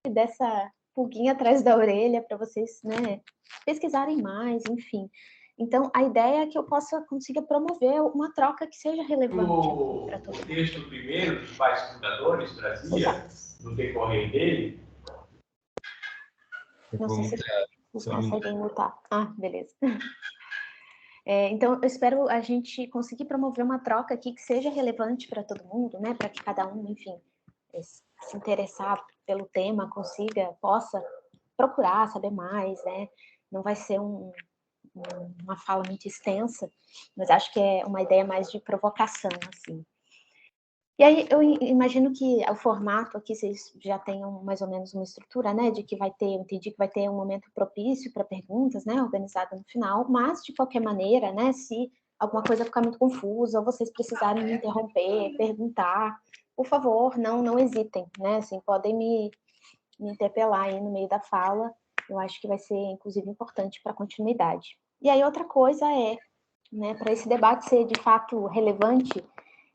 dessa pulguinha atrás da orelha para vocês, né, pesquisarem mais, enfim. Então, a ideia é que eu consiga promover uma troca que seja relevante para todo mundo. O texto primeiro dos pais fundadores trazia, no decorrer dele... Não sei se vocês conseguem mutar. Ah, beleza. Então, eu espero a gente conseguir promover uma troca aqui que seja relevante para todo mundo, né? Para que cada um, enfim, se interessar pelo tema, possa procurar saber mais, né? Não vai ser uma fala muito extensa, mas acho que é uma ideia mais de provocação, assim. E aí eu imagino que o formato aqui vocês já tenham mais ou menos uma estrutura, né, de que eu entendi que vai ter um momento propício para perguntas, né, organizado no final, mas de qualquer maneira, né, se alguma coisa ficar muito confusa ou vocês precisarem me interromper, perguntar, por favor, não hesitem, né, assim, podem me interpelar aí no meio da fala, eu acho que vai ser, inclusive, importante para a continuidade. E aí outra coisa né, para esse debate ser de fato relevante,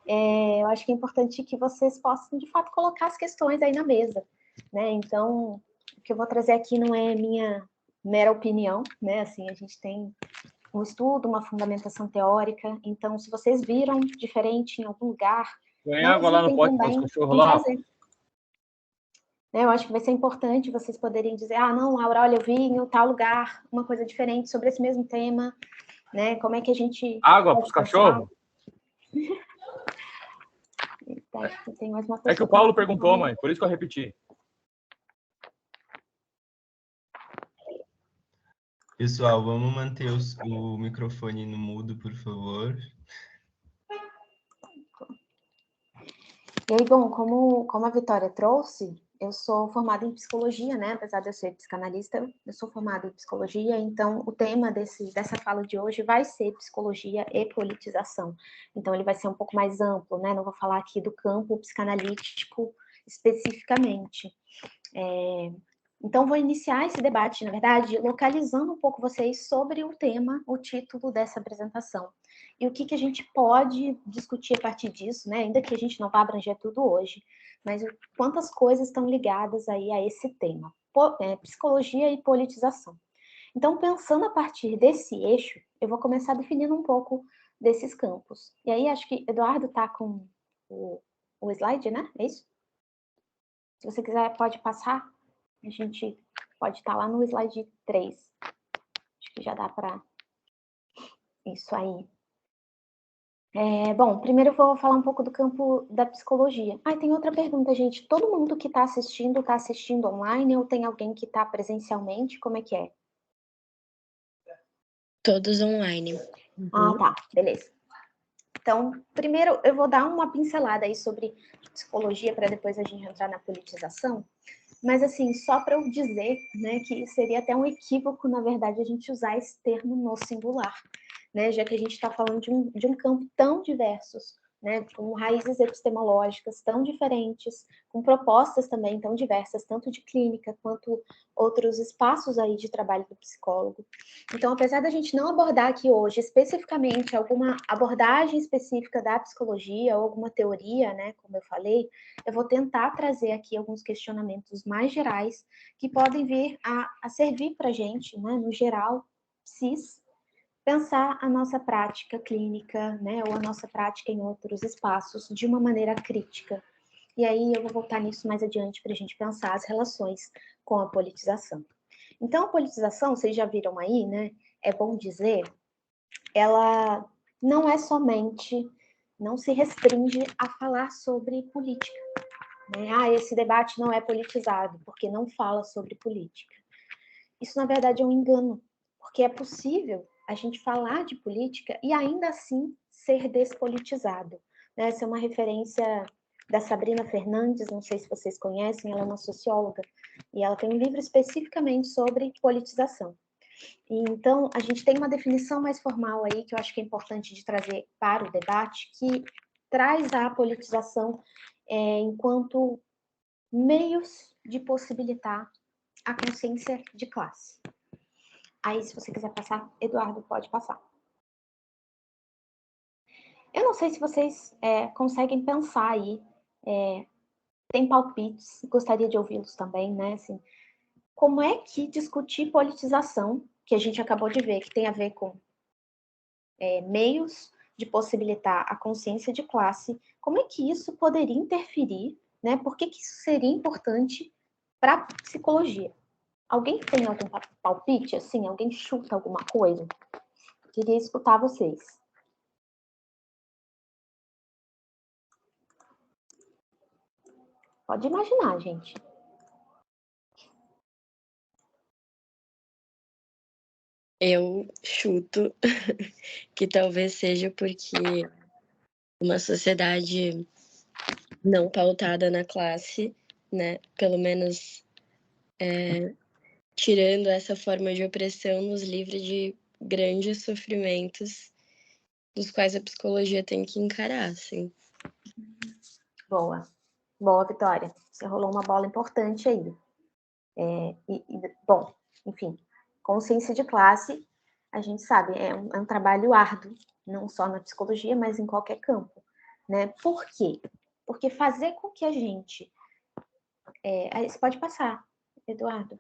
eu acho que é importante que vocês possam, de fato, colocar as questões aí na mesa, né? Então, o que eu vou trazer aqui não é minha mera opinião, né? Assim, a gente tem um estudo, uma fundamentação teórica, então, se vocês viram diferente em algum lugar, Põe água lá no pote dos cachorros lá. Eu acho que vai ser importante vocês poderem dizer, não, Laura, olha, eu vi em tal lugar uma coisa diferente sobre esse mesmo tema, né? Como é que a gente... Água para os cachorros? É que o Paulo perguntou, mãe, por isso que eu repeti. Pessoal, vamos manter o microfone no mudo, por favor. E aí, bom, como a Vitória trouxe, eu sou formada em psicologia, né? Apesar de eu ser psicanalista, eu sou formada em psicologia, então o tema dessa fala de hoje vai ser psicologia e politização. Então ele vai ser um pouco mais amplo, né? Não vou falar aqui do campo psicanalítico especificamente. Então vou iniciar esse debate, na verdade, localizando um pouco vocês sobre o tema, o título dessa apresentação. E o que a gente pode discutir a partir disso, né? Ainda que a gente não vá abranger tudo hoje, mas quantas coisas estão ligadas aí a esse tema, psicologia e politização. Então, pensando a partir desse eixo, eu vou começar definindo um pouco desses campos. E aí, acho que Eduardo está com o slide, né? É isso? Se você quiser, pode passar. A gente pode estar lá no slide 3. Acho que já dá para... Isso aí. Bom, primeiro eu vou falar um pouco do campo da psicologia. Tem outra pergunta, gente. Todo mundo que está assistindo online ou tem alguém que está presencialmente? Como é que é? Todos online. Tá. Beleza. Então, primeiro eu vou dar uma pincelada aí sobre psicologia para depois a gente entrar na politização. Mas, assim, só para eu dizer, né, que seria até um equívoco, na verdade, a gente usar esse termo no singular, né, já que a gente está falando de um campo tão diversos, né, com raízes epistemológicas tão diferentes, com propostas também tão diversas, tanto de clínica quanto outros espaços aí de trabalho do psicólogo. Então, apesar da gente não abordar aqui hoje especificamente alguma abordagem específica da psicologia ou alguma teoria, né, como eu falei, eu vou tentar trazer aqui alguns questionamentos mais gerais que podem vir a servir para a gente, né, no geral, pensar a nossa prática clínica, né, ou a nossa prática em outros espaços de uma maneira crítica. E aí eu vou voltar nisso mais adiante para a gente pensar as relações com a politização. Então, a politização, vocês já viram aí, né, é bom dizer, ela não é somente, não se restringe a falar sobre política. Né? Esse debate não é politizado, porque não fala sobre política. Isso, na verdade, é um engano, porque é possível a gente falar de política e ainda assim ser despolitizado. Né? Essa é uma referência da Sabrina Fernandes, não sei se vocês conhecem, ela é uma socióloga, e ela tem um livro especificamente sobre politização. E, então, a gente tem uma definição mais formal aí, que eu acho que é importante de trazer para o debate, que traz a politização enquanto meios de possibilitar a consciência de classe. Aí, se você quiser passar, Eduardo, pode passar. Eu não sei se vocês conseguem pensar aí tem palpites, gostaria de ouvi-los também, né? Assim, como é que discutir politização, que a gente acabou de ver, que tem a ver com meios de possibilitar a consciência de classe, como é que isso poderia interferir, né? Por que isso seria importante para a psicologia? Alguém tem algum palpite, assim? Alguém chuta alguma coisa? Queria escutar vocês. Pode imaginar, gente. Eu chuto que talvez seja porque uma sociedade não pautada na classe, né? Pelo menos tirando essa forma de opressão, nos livra de grandes sofrimentos dos quais a psicologia tem que encarar, assim. Boa. Boa, Vitória. Você rolou uma bola importante aí. Bom, enfim, consciência de classe, a gente sabe, é um trabalho árduo, não só na psicologia, mas em qualquer campo, né? Por quê? Porque fazer com que a gente... você pode passar, Eduardo.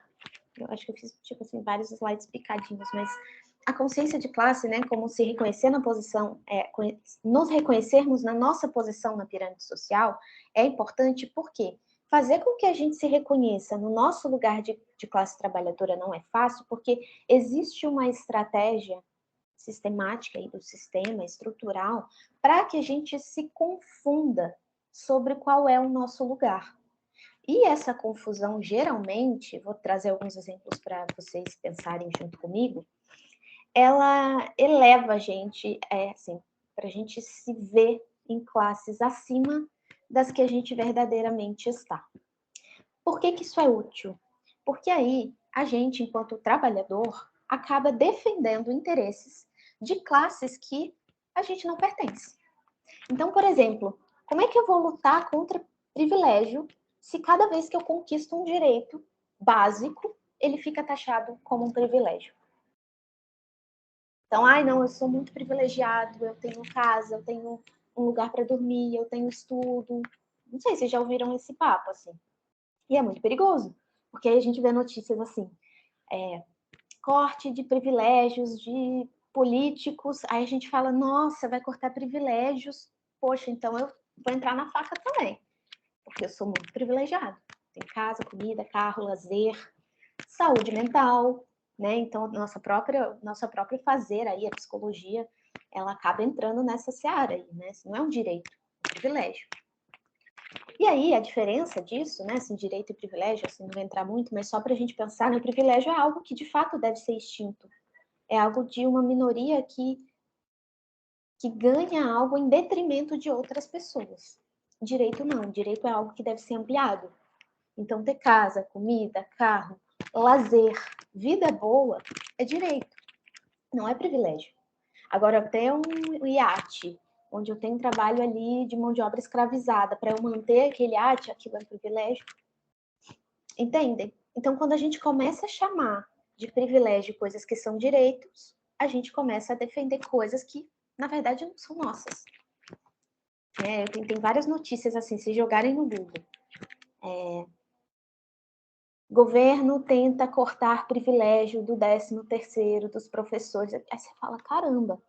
Eu acho que eu fiz, tipo assim, vários slides picadinhos, mas a consciência de classe, né, como se reconhecer na posição, nos reconhecermos na nossa posição na pirâmide social, é importante porque fazer com que a gente se reconheça no nosso lugar de classe trabalhadora não é fácil, porque existe uma estratégia sistemática aí do sistema estrutural para que a gente se confunda sobre qual é o nosso lugar. E essa confusão, geralmente, vou trazer alguns exemplos para vocês pensarem junto comigo, ela eleva a gente, assim, para a gente se ver em classes acima das que a gente verdadeiramente está. Por que isso é útil? Porque aí a gente, enquanto trabalhador, acaba defendendo interesses de classes que a gente não pertence. Então, por exemplo, como é que eu vou lutar contra privilégio se cada vez que eu conquisto um direito básico, ele fica taxado como um privilégio? Então, não, eu sou muito privilegiado, eu tenho casa, eu tenho um lugar para dormir, eu tenho estudo. Não sei se vocês já ouviram esse papo, assim. E é muito perigoso, porque aí a gente vê notícias assim, corte de privilégios de políticos, aí a gente fala, nossa, vai cortar privilégios, poxa, então eu vou entrar na faca também, porque eu sou muito privilegiado. Tenho casa, comida, carro, lazer, saúde mental, né? Então, nossa própria fazer aí, a psicologia, ela acaba entrando nessa seara aí, né? Não é um direito, é um privilégio. E aí, a diferença disso, né, assim, direito e privilégio, assim, não vou entrar muito, mas só para a gente pensar, né, o privilégio é algo que, de fato, deve ser extinto. É algo de uma minoria que ganha algo em detrimento de outras pessoas. Direito não, direito é algo que deve ser ampliado. Então, ter casa, comida, carro, lazer, vida boa, é direito, não é privilégio. Agora, ter um iate, onde eu tenho trabalho ali de mão de obra escravizada, para eu manter aquele iate, aquilo é um privilégio. Entendem? Então, quando a gente começa a chamar de privilégio coisas que são direitos, a gente começa a defender coisas que, na verdade, não são nossas. Tem várias notícias assim, se jogarem no Google. Governo tenta cortar privilégio do 13º dos professores. Aí você fala, caramba,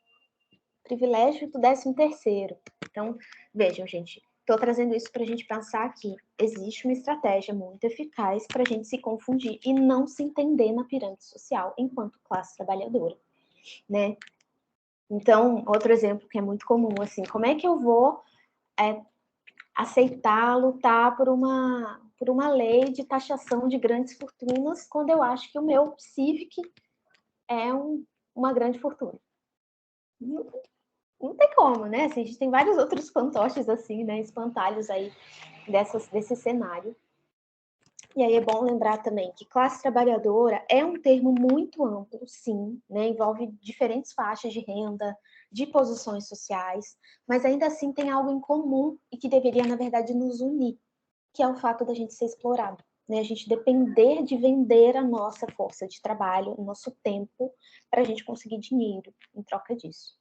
privilégio do 13º. Então, vejam, gente, estou trazendo isso para a gente pensar que existe uma estratégia muito eficaz para a gente se confundir e não se entender na pirâmide social enquanto classe trabalhadora, né? Então, outro exemplo que é muito comum, assim, como é que eu vou aceitar, lutar por uma lei de taxação de grandes fortunas quando eu acho que o meu Civic é uma grande fortuna? Não tem como, né? Assim, a gente tem vários outros fantoches assim, né? Espantalhos aí desse cenário. E aí é bom lembrar também que classe trabalhadora é um termo muito amplo, sim, né? Envolve diferentes faixas de renda, de posições sociais, mas ainda assim tem algo em comum e que deveria, na verdade, nos unir, que é o fato da gente ser explorado, né? A gente depender de vender a nossa força de trabalho, o nosso tempo, para a gente conseguir dinheiro em troca disso.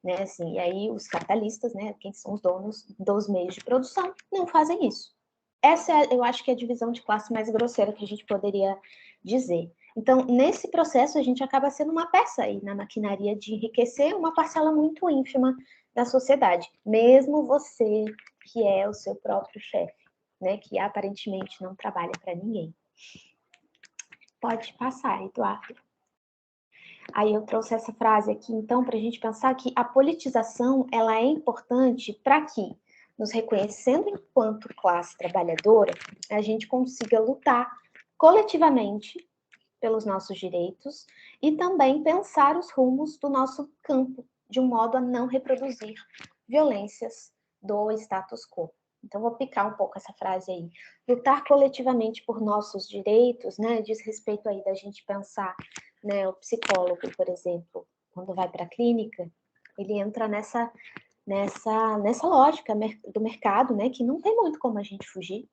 Né, assim, e aí os capitalistas, né, quem são os donos dos meios de produção, não fazem isso. essa é, eu acho que é a divisão de classe mais grosseira que a gente poderia dizer. Então, nesse processo, a gente acaba sendo uma peça aí na maquinaria de enriquecer uma parcela muito ínfima da sociedade, mesmo você que é o seu próprio chefe, né, que aparentemente não trabalha para ninguém. Pode passar, Eduardo. Aí eu trouxe essa frase aqui, então, para a gente pensar que a politização ela é importante para que, nos reconhecendo enquanto classe trabalhadora, a gente consiga lutar coletivamente pelos nossos direitos e também pensar os rumos do nosso campo, de um modo a não reproduzir violências do status quo. Então, vou picar um pouco essa frase aí. Lutar coletivamente por nossos direitos, né, diz respeito aí da gente pensar, né, o psicólogo, por exemplo, quando vai para a clínica, ele entra nessa lógica do mercado, né, que não tem muito como a gente fugir.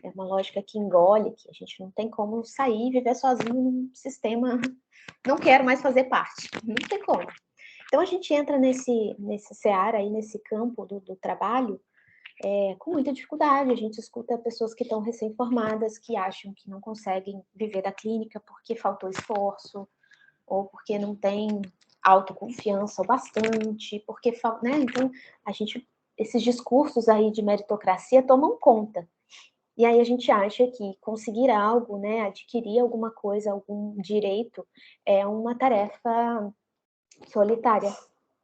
É uma lógica que engole, que a gente não tem como sair e viver sozinho num sistema, não quero mais fazer parte, não tem como. Então, a gente entra nesse seara aí, nesse campo do trabalho, com muita dificuldade. A gente escuta pessoas que estão recém-formadas, que acham que não conseguem viver da clínica porque faltou esforço, ou porque não tem autoconfiança o bastante, porque, né? Então, esses discursos aí de meritocracia tomam conta. E aí a gente acha que conseguir algo, né, adquirir alguma coisa, algum direito, é uma tarefa solitária.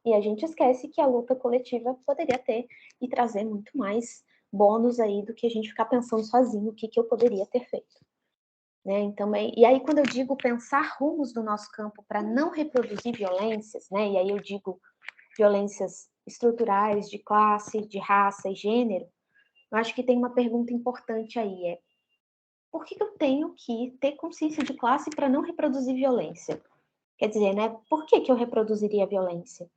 E a gente esquece que a luta coletiva poderia ter e trazer muito mais bônus aí do que a gente ficar pensando sozinho o que eu poderia ter feito. Né? Então, e aí quando eu digo pensar rumos do nosso campo para não reproduzir violências, né, e aí eu digo violências estruturais de classe, de raça e gênero, eu acho que tem uma pergunta importante aí, por que eu tenho que ter consciência de classe para não reproduzir violência? Quer dizer, né, por que eu reproduziria a violência?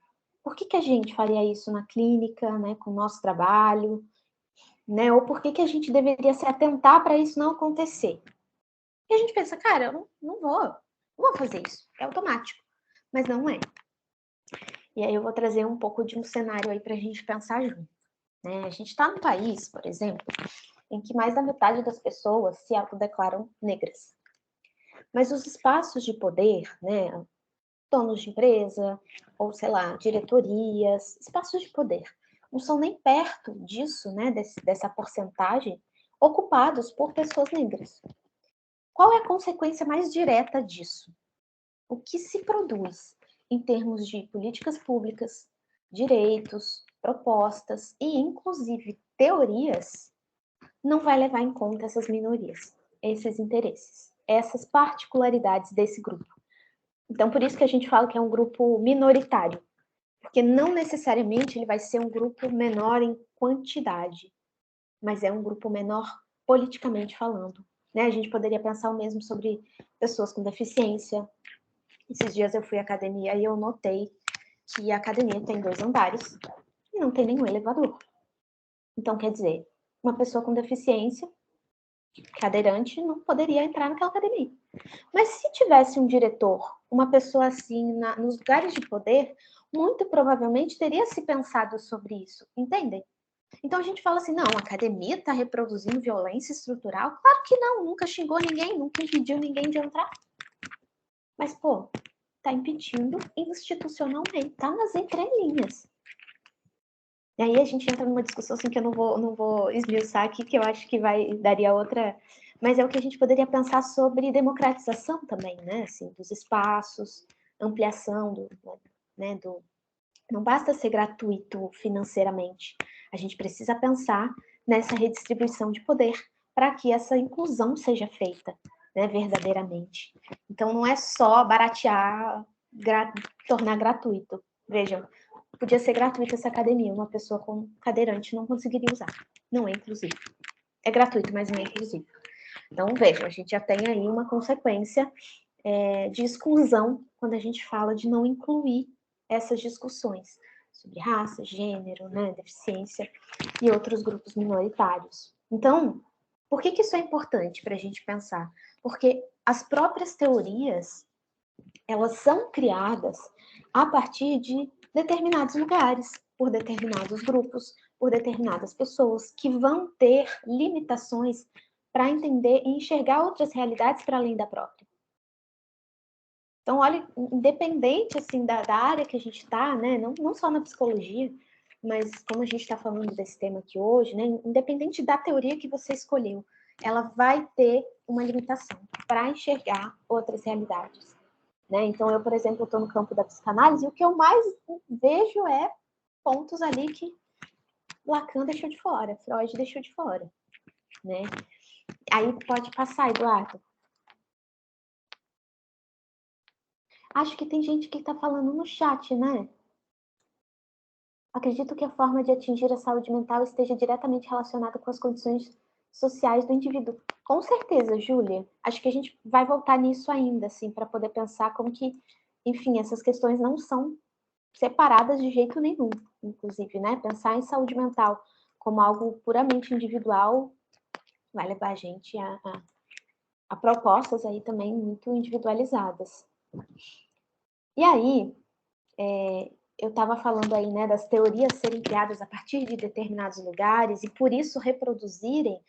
Por que a gente faria isso na clínica, né, com o nosso trabalho, né, ou por que a gente deveria se atentar para isso não acontecer? E a gente pensa, cara, eu não vou fazer isso, é automático, mas não é. E aí eu vou trazer um pouco de um cenário aí para a gente pensar junto. Né? A gente está num país, por exemplo, em que mais da metade das pessoas se autodeclaram negras. Mas os espaços de poder, né, donos de empresa, ou sei lá, diretorias, espaços de poder, não são nem perto disso, né, dessa porcentagem, ocupados por pessoas negras. Qual é a consequência mais direta disso? O que se produz em termos de políticas públicas, direitos, propostas e, inclusive, teorias, não vai levar em conta essas minorias, esses interesses, essas particularidades desse grupo. Então, por isso que a gente fala que é um grupo minoritário, porque não necessariamente ele vai ser um grupo menor em quantidade, mas é um grupo menor politicamente falando. Né? A gente poderia pensar o mesmo sobre pessoas com deficiência. Esses dias eu fui à academia e eu notei que a academia tem 2 andares e não tem nenhum elevador. Então, quer dizer, uma pessoa com deficiência, cadeirante, não poderia entrar naquela academia. Mas se tivesse um diretor, uma pessoa assim, nos lugares de poder, muito provavelmente teria se pensado sobre isso, entendem? Então a gente fala assim, não, a academia está reproduzindo violência estrutural? Claro que não, nunca xingou ninguém, nunca impediu ninguém de entrar. Mas, pô, está impedindo institucionalmente, está nas entrelinhas. E aí a gente entra numa discussão assim que eu não vou esmiuçar aqui, que eu acho que daria outra... Mas é o que a gente poderia pensar sobre democratização também, né? Assim, dos espaços, ampliação né? Não basta ser gratuito financeiramente. A gente precisa pensar nessa redistribuição de poder para que essa inclusão seja feita, né, verdadeiramente. Então, não é só baratear, tornar gratuito. Vejam, podia ser gratuita essa academia, uma pessoa com cadeirante não conseguiria usar. Não é inclusivo. É gratuito, mas não é inclusivo. Então, vejam, a gente já tem aí uma consequência de exclusão quando a gente fala de não incluir essas discussões sobre raça, gênero, né, deficiência e outros grupos minoritários. Então, por que isso é importante para a gente pensar? Porque as próprias teorias, elas são criadas a partir de determinados lugares, por determinados grupos, por determinadas pessoas que vão ter limitações para entender e enxergar outras realidades para além da própria. Então, olha, independente assim da área que a gente está, né, não só na psicologia, mas como a gente está falando desse tema aqui hoje, né, independente da teoria que você escolheu, ela vai ter uma limitação para enxergar outras realidades. Né? Então, eu, por exemplo, estou no campo da psicanálise e o que eu mais vejo é pontos ali que Lacan deixou de fora, Freud deixou de fora. Né? Aí pode passar, Eduardo. Acho que tem gente que está falando no chat, né? Acredito que a forma de atingir a saúde mental esteja diretamente relacionada com as condições sociais do indivíduo. Com certeza, Júlia. Acho que a gente vai voltar nisso ainda, assim, para poder pensar como que, enfim, essas questões não são separadas de jeito nenhum, inclusive, né? Pensar em saúde mental como algo puramente individual vai levar a gente a propostas aí também muito individualizadas. E aí, eu estava falando aí, né, das teorias serem criadas a partir de determinados lugares e por isso reproduzirem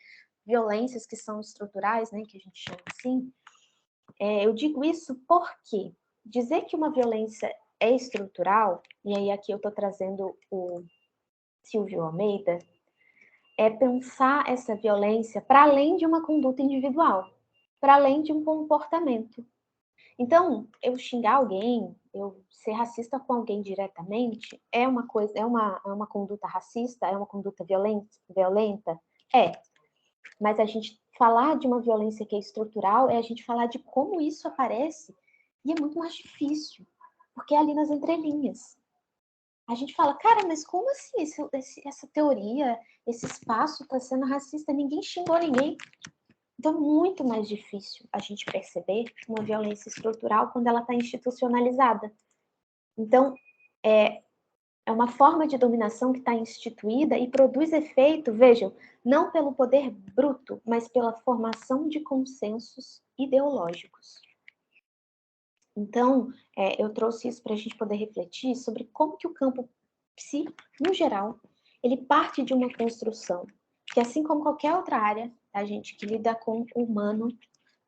violências que são estruturais, né, que a gente chama assim. Eu digo isso porque dizer que uma violência é estrutural, e aí aqui eu estou trazendo o Silvio Almeida, é pensar essa violência para além de uma conduta individual, para além de um comportamento. Então, eu xingar alguém, eu ser racista com alguém diretamente, é uma coisa, é uma conduta racista, é uma conduta violenta? É. Mas a gente falar de uma violência que é estrutural é a gente falar de como isso aparece, e é muito mais difícil, porque é ali nas entrelinhas. A gente fala, cara, mas como assim essa teoria, esse espaço está sendo racista? Ninguém xingou ninguém. Então, é muito mais difícil a gente perceber uma violência estrutural quando ela está institucionalizada. Então, é uma forma de dominação que está instituída e produz efeito, vejam, não pelo poder bruto, mas pela formação de consensos ideológicos. Então, eu trouxe isso para a gente poder refletir sobre como que o campo psi, no geral, ele parte de uma construção que, assim como qualquer outra área, a gente que lida com o humano,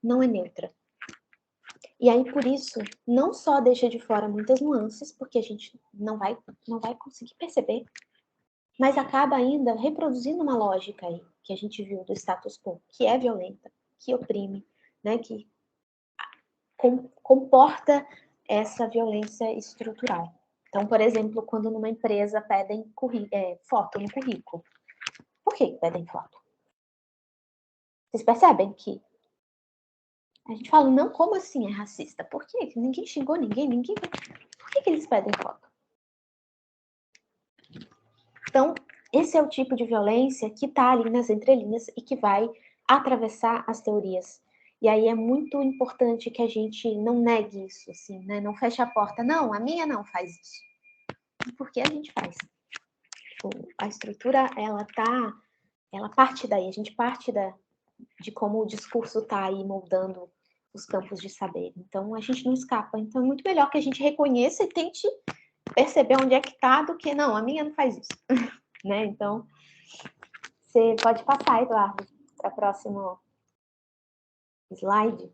não é neutra. E aí, por isso, não só deixa de fora muitas nuances, porque a gente não vai conseguir perceber, mas acaba ainda reproduzindo uma lógica aí, que a gente viu do status quo, que é violenta, que oprime, né, que comporta essa violência estrutural. Então, por exemplo, quando numa empresa pedem foto no currículo. Por que pedem foto? Vocês percebem que a gente fala, não, como assim é racista? Por quê? Ninguém xingou ninguém. Por que eles pedem foto? Então, esse é o tipo de violência que está ali nas entrelinhas e que vai atravessar as teorias. E aí é muito importante que a gente não negue isso, assim, né? Não feche a porta. Não, a minha não faz isso. Porque a gente faz. A estrutura, ela parte daí. A gente parte de como o discurso está aí moldando os campos de saber. Então, a gente não escapa. Então, é muito melhor que a gente reconheça e tente perceber onde é que está do que, não, a minha não faz isso. Né? Então, você pode passar, Eduardo, para o próximo slide.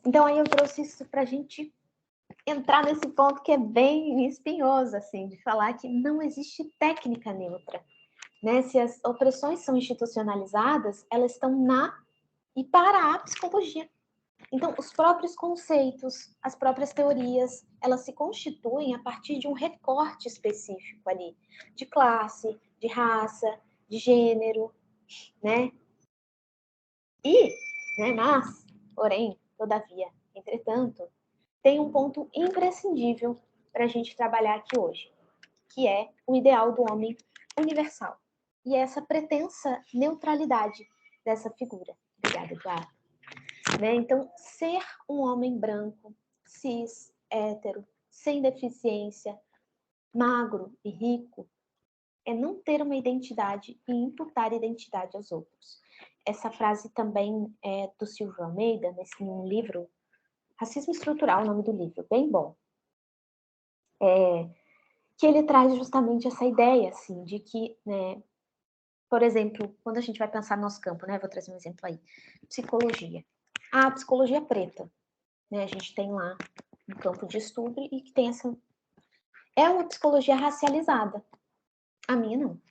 Então, aí eu trouxe isso para a gente entrar nesse ponto que é bem espinhoso, assim, de falar que não existe técnica neutra. Né? Se as opressões são institucionalizadas, elas estão na e para a psicologia. Então, os próprios conceitos, as próprias teorias, elas se constituem a partir de um recorte específico ali, de classe, de raça, de gênero, né? Mas, porém, todavia, entretanto, tem um ponto imprescindível para a gente trabalhar aqui hoje, que é o ideal do homem universal. E é essa pretensa neutralidade dessa figura. Obrigada, Eduardo. Né? Então, ser um homem branco, cis, hétero, sem deficiência, magro e rico, é não ter uma identidade e imputar identidade aos outros. Essa frase também é do Silvio Almeida, nesse livro, Racismo Estrutural, o nome do livro, bem bom. que ele traz justamente essa ideia, assim, de que, né, por exemplo, quando a gente vai pensar no nosso campo, né, vou trazer um exemplo aí, psicologia. A psicologia preta, né, a gente tem lá um campo de estudo e que tem essa... É uma psicologia racializada. A minha não.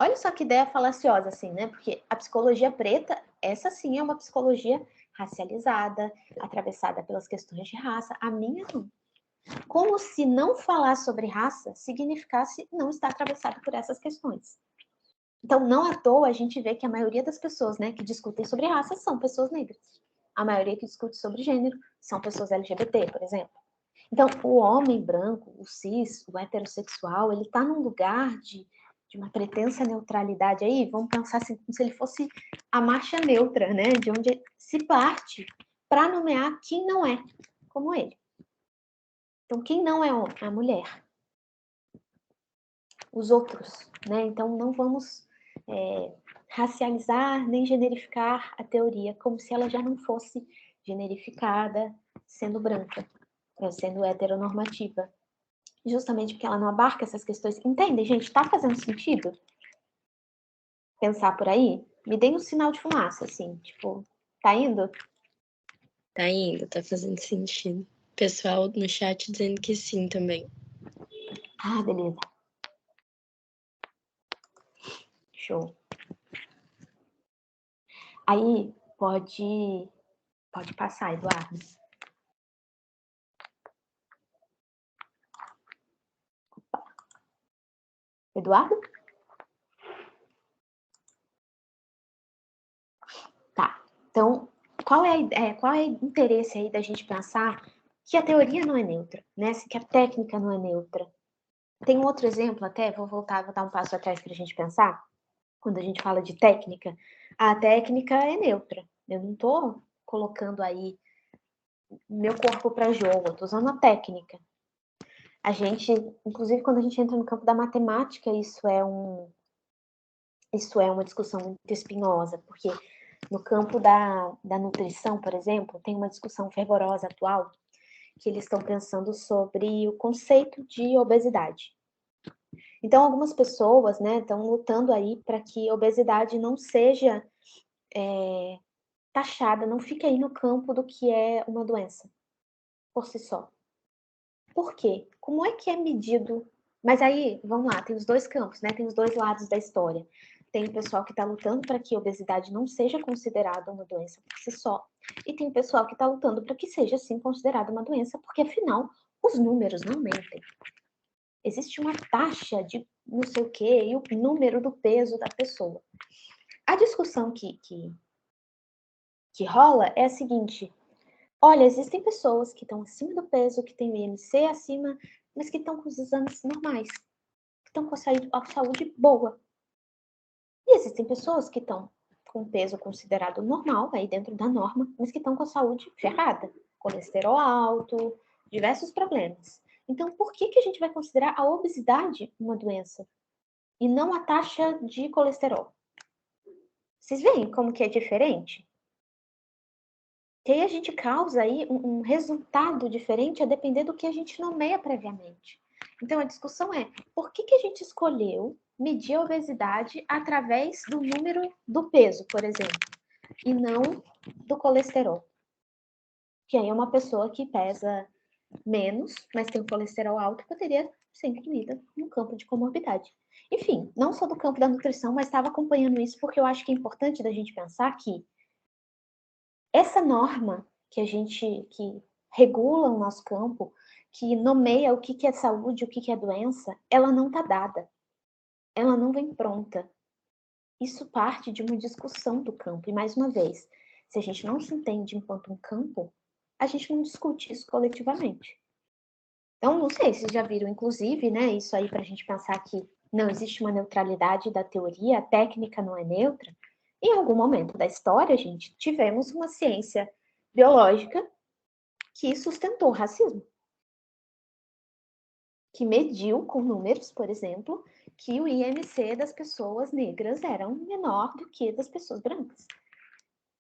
Olha só que ideia falaciosa, assim, né? Porque a psicologia preta, essa sim é uma psicologia racializada, atravessada pelas questões de raça. A minha não. Como se não falar sobre raça significasse não estar atravessado por essas questões. Então, não à toa a gente vê que a maioria das pessoas, né, que discutem sobre raça são pessoas negras. A maioria que discute sobre gênero são pessoas LGBT, por exemplo. Então, o homem branco, o cis, o heterossexual, ele está num lugar de uma pretensa neutralidade aí, vamos pensar assim, como se ele fosse a marcha neutra, né? De onde se parte para nomear quem não é como ele. Então, quem não é homem? A mulher. Os outros, né? Então, não vamos racializar nem generificar a teoria, como se ela já não fosse generificada sendo branca, sendo heteronormativa. Justamente porque ela não abarca essas questões. Entende, gente? Tá fazendo sentido pensar por aí? Me dê um sinal de fumaça, assim, tipo, tá indo? Tá indo, tá fazendo sentido. Pessoal no chat dizendo que sim também. Ah, beleza. Show. Aí, pode passar, Eduardo. Opa. Eduardo? Tá. Então, qual é o interesse aí da gente pensar que a teoria não é neutra, né? Que a técnica não é neutra. Tem um outro exemplo até, vou dar um passo atrás para a gente pensar. Quando a gente fala de técnica, a técnica é neutra. Eu não estou colocando aí meu corpo para jogo, eu estou usando a técnica. A gente, inclusive, quando a gente entra no campo da matemática, isso é uma discussão muito espinhosa, porque no campo da nutrição, por exemplo, tem uma discussão fervorosa atual, que eles estão pensando sobre o conceito de obesidade. Então, algumas pessoas, né, estão lutando aí para que a obesidade não seja taxada, não fique aí no campo do que é uma doença, por si só. Por quê? Como é que é medido? Mas aí, vamos lá, tem os dois campos, né? Tem os dois lados da história. Tem o pessoal que está lutando para que a obesidade não seja considerada uma doença por si só. E tem o pessoal que está lutando para que seja, sim, considerada uma doença, porque, afinal, os números não mentem. Existe uma taxa de não sei o quê e o número do peso da pessoa. A discussão que rola é a seguinte: olha, existem pessoas que estão acima do peso, que têm o IMC acima, mas que estão com os exames normais, que estão com a saúde boa. E existem pessoas que estão com peso considerado normal, aí dentro da norma, mas que estão com a saúde ferrada, colesterol alto, diversos problemas. Então, por que a gente vai considerar a obesidade uma doença e não a taxa de colesterol? Vocês veem como que é diferente? Que aí a gente causa aí um resultado diferente a depender do que a gente nomeia previamente. Então, a discussão é, por que a gente escolheu medir a obesidade através do número do peso, por exemplo, e não do colesterol? Que aí é uma pessoa que pesa menos, mas tem um colesterol alto, poderia ser incluída no campo de comorbidade. Enfim, não só do campo da nutrição, mas estava acompanhando isso porque eu acho que é importante da gente pensar que essa norma que regula o nosso campo, que nomeia o que é saúde, o que é doença, ela não está dada. Ela não vem pronta. Isso parte de uma discussão do campo. E, mais uma vez, se a gente não se entende enquanto um campo, a gente não discute isso coletivamente. Então, não sei se já viram, inclusive, né, isso aí para a gente pensar que não existe uma neutralidade da teoria, a técnica não é neutra. Em algum momento da história, gente, tivemos uma ciência biológica que sustentou o racismo. Que mediu com números, por exemplo, que o IMC das pessoas negras era menor do que das pessoas brancas.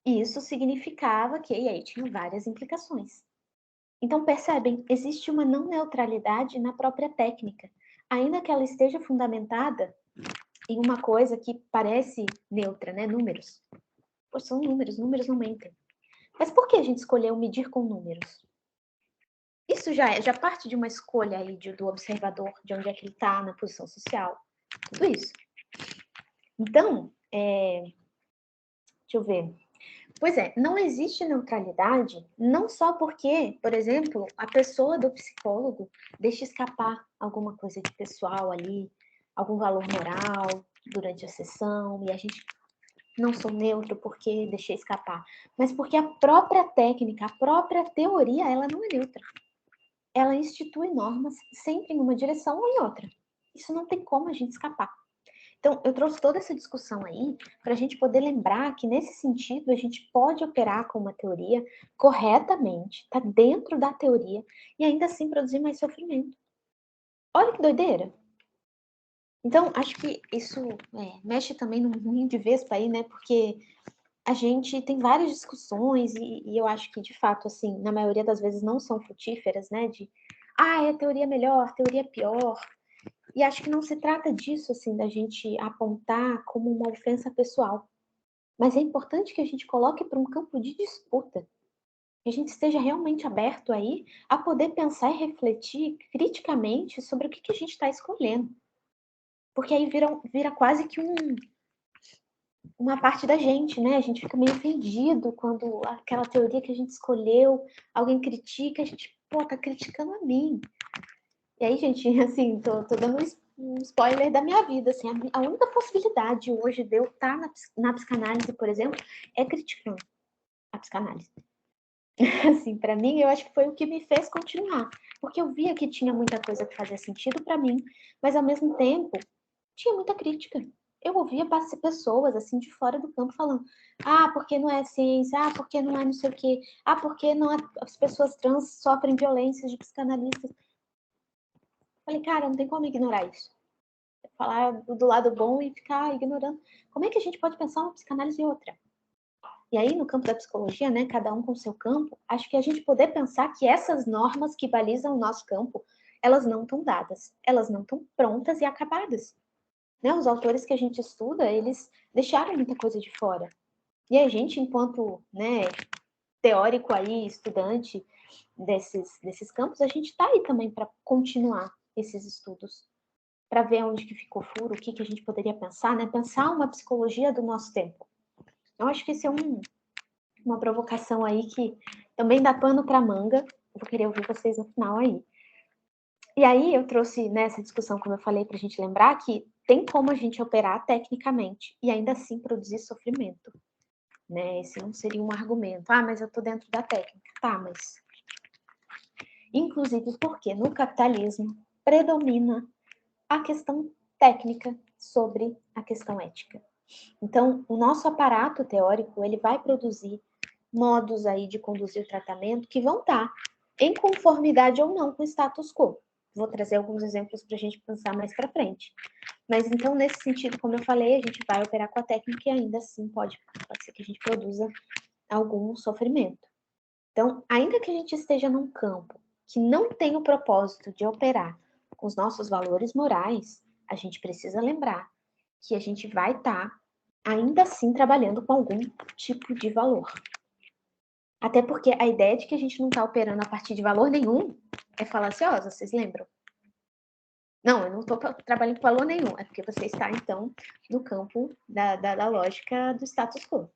E isso significava que, e aí tinha várias implicações. Então, percebem, existe uma não neutralidade na própria técnica, ainda que ela esteja fundamentada em uma coisa que parece neutra, né? Números. Pô, são números, números não mentem. Mas por que a gente escolheu medir com números? Isso já parte de uma escolha aí do observador, de onde é que ele está na posição social, tudo isso. Então, deixa eu ver. Pois é, não existe neutralidade, não só porque, por exemplo, a pessoa do psicólogo deixa escapar alguma coisa de pessoal ali, algum valor moral durante a sessão, e a gente não sou neutro porque deixei escapar, mas porque a própria técnica, a própria teoria, ela não é neutra. Ela institui normas sempre em uma direção ou em outra. Isso não tem como a gente escapar. Então, eu trouxe toda essa discussão aí para a gente poder lembrar que, nesse sentido, a gente pode operar com uma teoria corretamente, tá dentro da teoria, e ainda assim produzir mais sofrimento. Olha que doideira! Então, acho que isso mexe também no moinho de vespa aí, né? Porque a gente tem várias discussões e eu acho que, de fato, assim, na maioria das vezes não são frutíferas, né? É teoria melhor, teoria pior. E acho que não se trata disso, assim, da gente apontar como uma ofensa pessoal. Mas é importante que a gente coloque para um campo de disputa. Que a gente esteja realmente aberto aí a poder pensar e refletir criticamente sobre o que a gente está escolhendo. Porque aí vira quase que uma parte da gente, né? A gente fica meio ofendido quando aquela teoria que a gente escolheu, alguém critica, a gente, tá criticando a mim. E aí, gente, assim, tô dando um spoiler da minha vida, assim, a única possibilidade hoje de eu estar na psicanálise, por exemplo, é criticando a psicanálise. Assim, para mim, eu acho que foi o que me fez continuar, porque eu via que tinha muita coisa que fazia sentido para mim, mas ao mesmo tempo tinha muita crítica. Eu ouvia pessoas assim de fora do campo falando: porque não é ciência, porque não é não sei o quê, porque não as pessoas trans sofrem violências de psicanalistas. Falei, cara, não tem como ignorar isso. Falar do lado bom e ficar ignorando. Como é que a gente pode pensar uma psicanálise e outra? E aí, no campo da psicologia, né, cada um com o seu campo, acho que a gente poder pensar que essas normas que balizam o nosso campo, elas não estão dadas, elas não estão prontas e acabadas. Né? Os autores que a gente estuda, eles deixaram muita coisa de fora. E a gente, enquanto teórico aí, estudante desses campos, a gente está aí também para continuar esses estudos, para ver onde que ficou furo, o que a gente poderia pensar, né? Pensar uma psicologia do nosso tempo. Eu acho que isso é uma provocação aí que também dá pano para manga. Vou querer ouvir vocês no final aí. E aí eu trouxe nessa discussão, como eu falei, para a gente lembrar que tem como a gente operar tecnicamente e ainda assim produzir sofrimento. Né? Esse não seria um argumento. Mas eu estou dentro da técnica. Tá, mas... Inclusive porque no capitalismo predomina a questão técnica sobre a questão ética. Então, o nosso aparato teórico, ele vai produzir modos aí de conduzir o tratamento que vão estar em conformidade ou não com o status quo. Vou trazer alguns exemplos para a gente pensar mais para frente. Mas, então, nesse sentido, como eu falei, a gente vai operar com a técnica e ainda assim pode ser que a gente produza algum sofrimento. Então, ainda que a gente esteja num campo que não tem o propósito de operar com os nossos valores morais, a gente precisa lembrar que a gente vai estar ainda assim trabalhando com algum tipo de valor. Até porque a ideia de que a gente não está operando a partir de valor nenhum é falaciosa, vocês lembram? Não, eu não estou trabalhando com valor nenhum, é porque você está, então, no campo da lógica do status quo.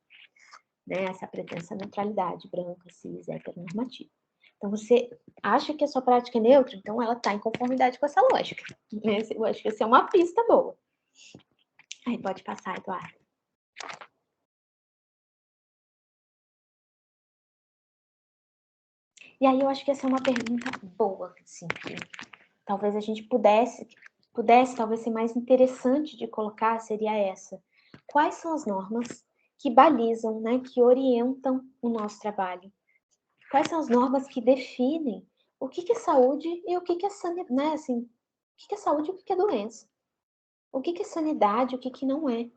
Né? Essa pretensa neutralidade branca, cis, heteronormativa. Então, você acha que a sua prática é neutra, então ela está em conformidade com essa lógica. Eu acho que essa é uma pista boa. Aí pode passar, Eduardo. E aí eu acho que essa é uma pergunta boa, assim, que talvez a gente pudesse talvez ser mais interessante de colocar, seria essa. Quais são as normas que balizam, né, que orientam o nosso trabalho? Quais são as normas que definem o que é saúde e o que é sanidade, né, assim, o que é saúde e o que é doença? O que é sanidade e o que não é? O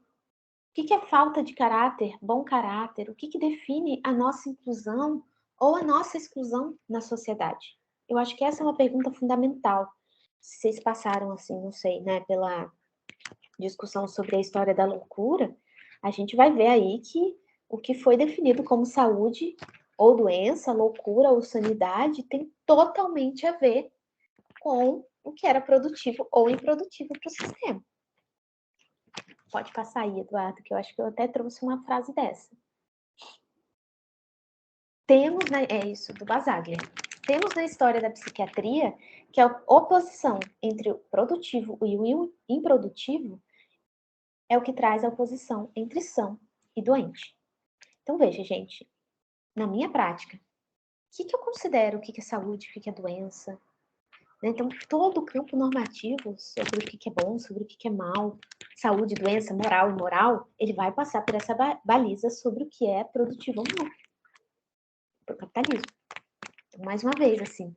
que é falta de caráter, bom caráter? O que define a nossa inclusão ou a nossa exclusão na sociedade? Eu acho que essa é uma pergunta fundamental. Se vocês passaram, assim, não sei, né, pela discussão sobre a história da loucura, a gente vai ver aí que o que foi definido como saúde ou doença, loucura ou sanidade tem totalmente a ver com o que era produtivo ou improdutivo para o sistema. Pode passar aí, Eduardo, que eu acho que eu até trouxe uma frase dessa. Temos, né, é isso, do Basaglia. Temos na história da psiquiatria que a oposição entre o produtivo e o improdutivo é o que traz a oposição entre são e doente. Então, veja, gente, na minha prática, o que eu considero o que é saúde, o que é doença? Então, todo o campo normativo sobre o que é bom, sobre o que é mal, saúde, doença, moral e imoral, ele vai passar por essa baliza sobre o que é produtivo ou não. Para o capitalismo. Então, mais uma vez, assim.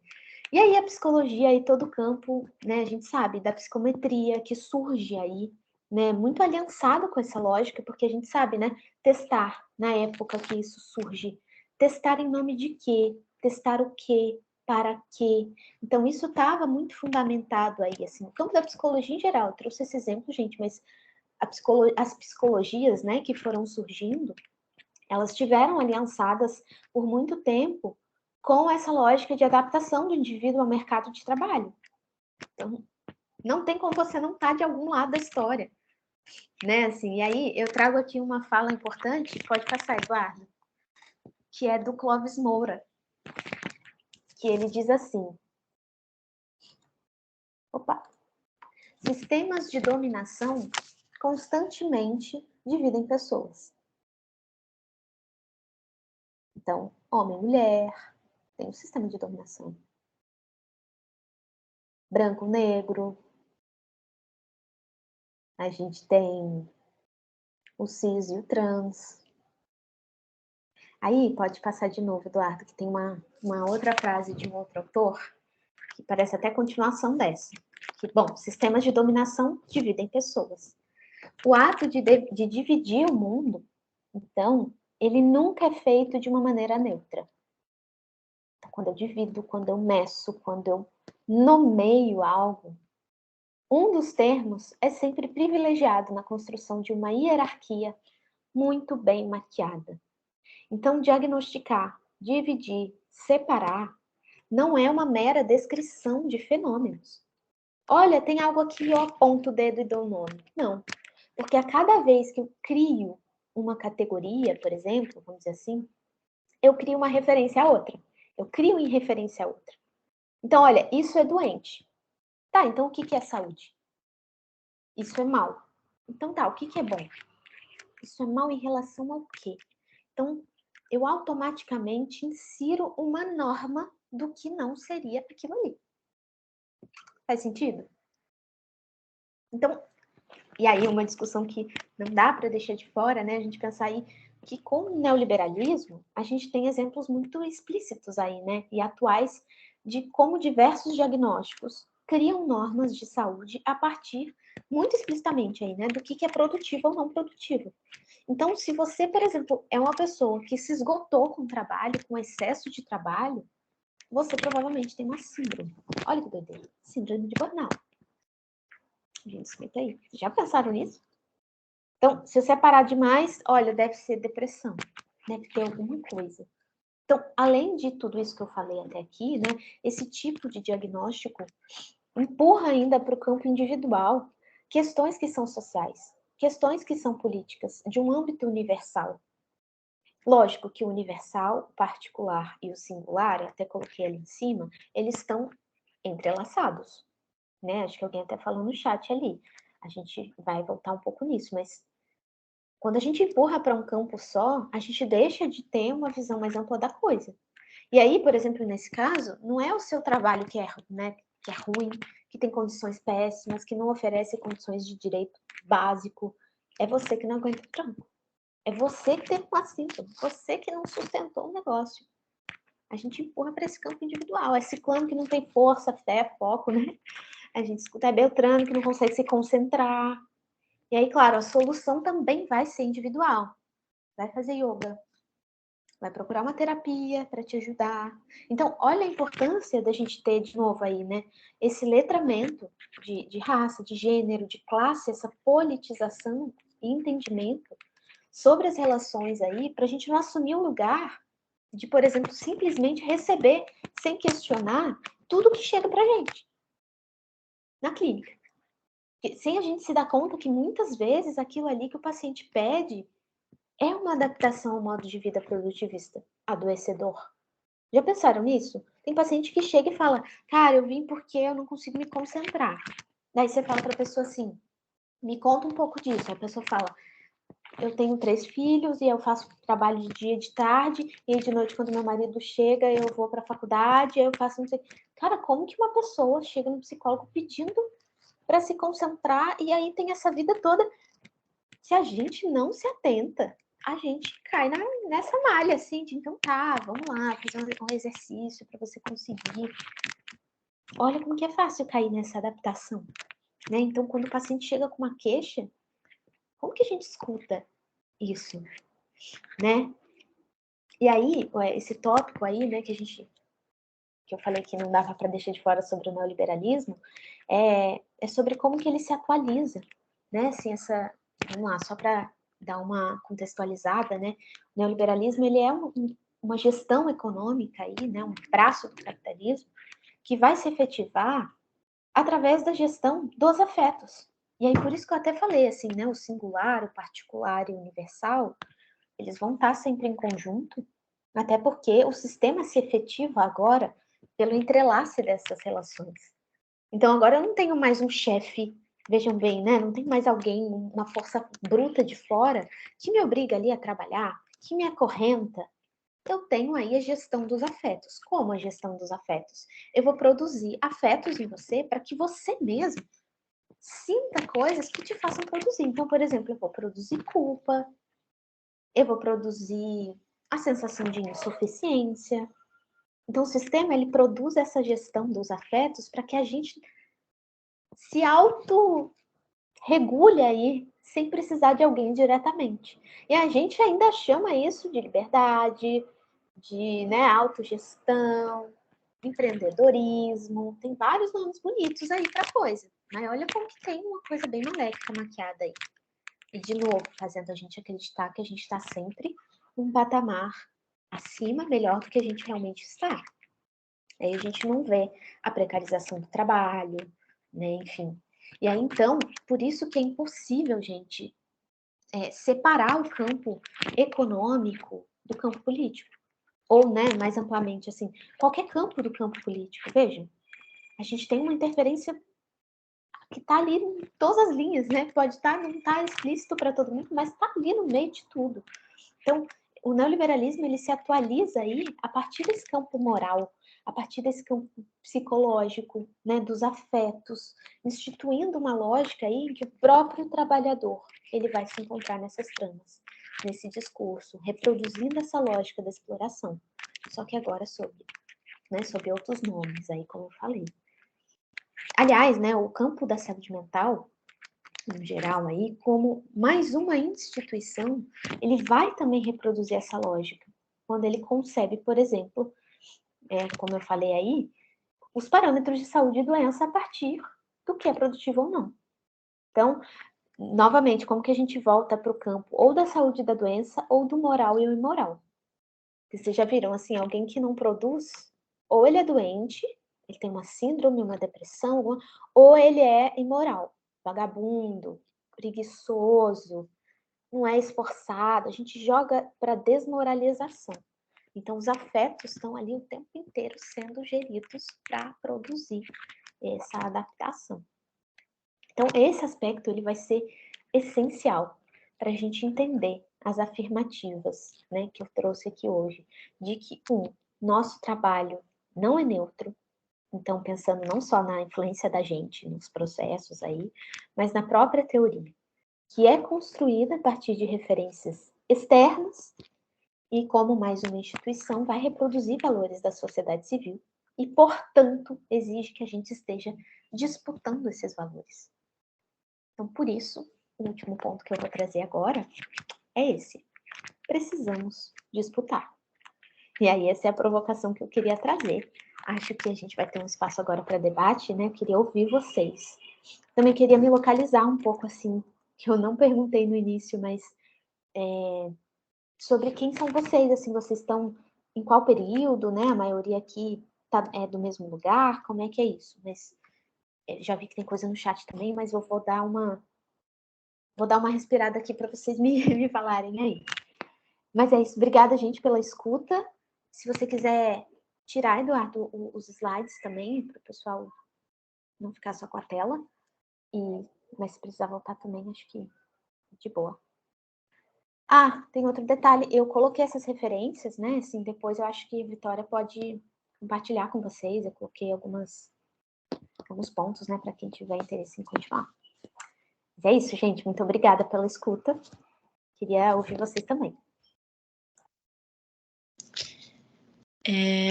E aí a psicologia e todo o campo, né, a gente sabe, da psicometria que surge aí, né, muito aliançado com essa lógica, porque a gente sabe, né, testar, na época que isso surge, testar em nome de quê? Testar o quê? Para quê? Então, isso estava muito fundamentado aí, assim, no campo da psicologia em geral. Eu trouxe esse exemplo, gente, mas as psicologias, né, que foram surgindo, elas estiveram aliançadas por muito tempo com essa lógica de adaptação do indivíduo ao mercado de trabalho. Então, não tem como você não estar de algum lado da história, né? Assim, e aí eu trago aqui uma fala importante, pode passar, Eduardo, que é do Clóvis Moura, que ele diz assim: sistemas de dominação constantemente dividem pessoas. Então, homem e mulher, tem um sistema de dominação. Branco, negro, a gente tem o cis e o trans. Aí, pode passar de novo, Eduardo, que tem uma outra frase de um outro autor, que parece até continuação dessa. Que, bom, sistemas de dominação dividem pessoas. O ato de dividir o mundo, então, ele nunca é feito de uma maneira neutra. Então, quando eu divido, quando eu meço, quando eu nomeio algo, um dos termos é sempre privilegiado na construção de uma hierarquia muito bem maquiada. Então, diagnosticar, dividir, separar, não é uma mera descrição de fenômenos. Olha, tem algo aqui, eu aponto o dedo e dou o nome. Não, porque a cada vez que eu crio uma categoria, por exemplo, vamos dizer assim, eu crio uma referência a outra. Eu crio em referência a outra. Então, olha, isso é doente. Tá, então o que é saúde? Isso é mal. Então tá, o que é bom? Isso é mal em relação ao quê? Então, eu automaticamente insiro uma norma do que não seria aquilo ali. Faz sentido? Então, e aí uma discussão que não dá para deixar de fora, né? A gente pensar aí que com o neoliberalismo, a gente tem exemplos muito explícitos aí, né? E atuais de como diversos diagnósticos criam normas de saúde a partir, muito explicitamente aí, né? Do que é produtivo ou não produtivo. Então, se você, por exemplo, é uma pessoa que se esgotou com o trabalho, com excesso de trabalho, você provavelmente tem uma síndrome. Olha que doideira. Síndrome de burnout. Gente, explica aí. Já pensaram nisso? Então, se você parar demais, olha, deve ser depressão. Deve ter alguma coisa. Então, além de tudo isso que eu falei até aqui, né? Esse tipo de diagnóstico empurra ainda para o campo individual questões que são sociais, questões que são políticas, de um âmbito universal. Lógico que o universal, o particular e o singular, eu até coloquei ali em cima, eles estão entrelaçados, né? Acho que alguém até falou no chat ali. A gente vai voltar um pouco nisso, mas quando a gente empurra para um campo só, a gente deixa de ter uma visão mais ampla da coisa. E aí, por exemplo, nesse caso, não é o seu trabalho que é, né, que é ruim, que tem condições péssimas, que não oferece condições de direito básico. É você que não aguenta o tranco. É você que teve uma síntoma, você que não sustentou o negócio. A gente empurra para esse campo individual. É ciclano que não tem força, fé, foco, né? A gente escuta Beltrano que não consegue se concentrar. E aí, claro, a solução também vai ser individual. Vai fazer yoga. vai procurar uma terapia para te ajudar. Então, olha a importância da gente ter, de novo aí, né, esse letramento de raça, de gênero, de classe, essa politização e entendimento sobre as relações aí, para a gente não assumir um lugar de, por exemplo, simplesmente receber, sem questionar, tudo que chega para a gente na clínica. Sem a gente se dar conta que muitas vezes aquilo ali que o paciente pede é uma adaptação ao modo de vida produtivista, adoecedor. Já pensaram nisso? Tem paciente que chega e fala, cara, eu vim porque eu não consigo me concentrar. Daí você fala para a pessoa assim, me conta um pouco disso. A pessoa fala, eu tenho 3 filhos e eu faço trabalho de dia e de tarde, e de noite, quando meu marido chega, eu vou para a faculdade, eu faço não sei. Cara, como que uma pessoa chega no psicólogo pedindo para se concentrar e aí tem essa vida toda? Se a gente não se atenta, a gente cai nessa malha, assim, de então tá, vamos lá, fazer um exercício para você conseguir. Olha como que é fácil cair nessa adaptação, né? Então, quando o paciente chega com uma queixa, como que a gente escuta isso, né? E aí, esse tópico aí, né, que eu falei que não dava para deixar de fora sobre o neoliberalismo, é sobre como que ele se atualiza, né? Assim, vamos lá, só para dar uma contextualizada, né? O neoliberalismo, ele é uma gestão econômica aí, né? Um braço do capitalismo que vai se efetivar através da gestão dos afetos. E aí, por isso que eu até falei, assim, né? O singular, o particular e o universal, eles vão estar sempre em conjunto, até porque o sistema se efetiva agora pelo entrelace dessas relações. Então, agora eu não tenho mais um chefe, vejam bem, né? Não tem mais alguém, uma força bruta de fora, que me obriga ali a trabalhar, que me acorrenta. Eu tenho aí a gestão dos afetos. Como a gestão dos afetos? Eu vou produzir afetos em você para que você mesmo sinta coisas que te façam produzir. Então, por exemplo, eu vou produzir culpa, eu vou produzir a sensação de insuficiência. Então, o sistema, ele produz essa gestão dos afetos para que a gente se auto-regule aí, sem precisar de alguém diretamente. E a gente ainda chama isso de liberdade, de, né, autogestão, empreendedorismo, tem vários nomes bonitos aí para coisa. Mas olha como que tem uma coisa bem maléfica maquiada aí. E, de novo, fazendo a gente acreditar que a gente está sempre num patamar acima, melhor do que a gente realmente está. Aí a gente não vê a precarização do trabalho, né, enfim. E aí, então, por isso que é impossível, gente, separar o campo econômico do campo político. Ou, né, mais amplamente, assim, qualquer campo do campo político. Vejam, a gente tem uma interferência que está ali em todas as linhas, né? Pode estar, não está explícito para todo mundo, mas está ali no meio de tudo. Então, o neoliberalismo, ele se atualiza aí a partir desse campo moral, a partir desse campo psicológico, né, dos afetos, instituindo uma lógica aí em que o próprio trabalhador, ele vai se encontrar nessas tramas, nesse discurso, reproduzindo essa lógica da exploração. Só que agora sob outros nomes aí, como eu falei. Aliás, né, o campo da saúde mental, no geral aí, como mais uma instituição, ele vai também reproduzir essa lógica, quando ele concebe, por exemplo, como eu falei aí, os parâmetros de saúde e doença a partir do que é produtivo ou não. Então, novamente, como que a gente volta para o campo ou da saúde e da doença ou do moral e o imoral? Vocês já viram, assim, alguém que não produz, ou ele é doente, ele tem uma síndrome, uma depressão, ou ele é imoral, vagabundo, preguiçoso, não é esforçado, a gente joga para desmoralização. Então, os afetos estão ali o tempo inteiro sendo geridos para produzir essa adaptação. Então, esse aspecto ele vai ser essencial para a gente entender as afirmativas, né, que eu trouxe aqui hoje, de que, nosso trabalho não é neutro, então, pensando não só na influência da gente nos processos aí, mas na própria teoria, que é construída a partir de referências externas e como mais uma instituição vai reproduzir valores da sociedade civil e, portanto, exige que a gente esteja disputando esses valores. Então, por isso, o último ponto que eu vou trazer agora é esse. Precisamos disputar. E aí, essa é a provocação que eu queria trazer. Acho que a gente vai ter um espaço agora para debate, né? Eu queria ouvir vocês. Também queria me localizar um pouco, assim, que eu não perguntei no início, mas sobre quem são vocês, assim, vocês estão em qual período, né? A maioria aqui é do mesmo lugar, como é que é isso? Mas já vi que tem coisa no chat também, mas eu vou dar uma respirada aqui para vocês me falarem aí. Mas é isso, obrigada, gente, pela escuta. Se você quiser tirar, Eduardo, os slides também, para o pessoal não ficar só com a tela. Mas se precisar voltar também, acho que de boa. Ah, tem outro detalhe, eu coloquei essas referências, né? Assim, depois eu acho que a Vitória pode compartilhar com vocês. Eu coloquei alguns pontos, né, para quem tiver interesse em continuar. Mas é isso, gente. Muito obrigada pela escuta. Queria ouvir vocês também.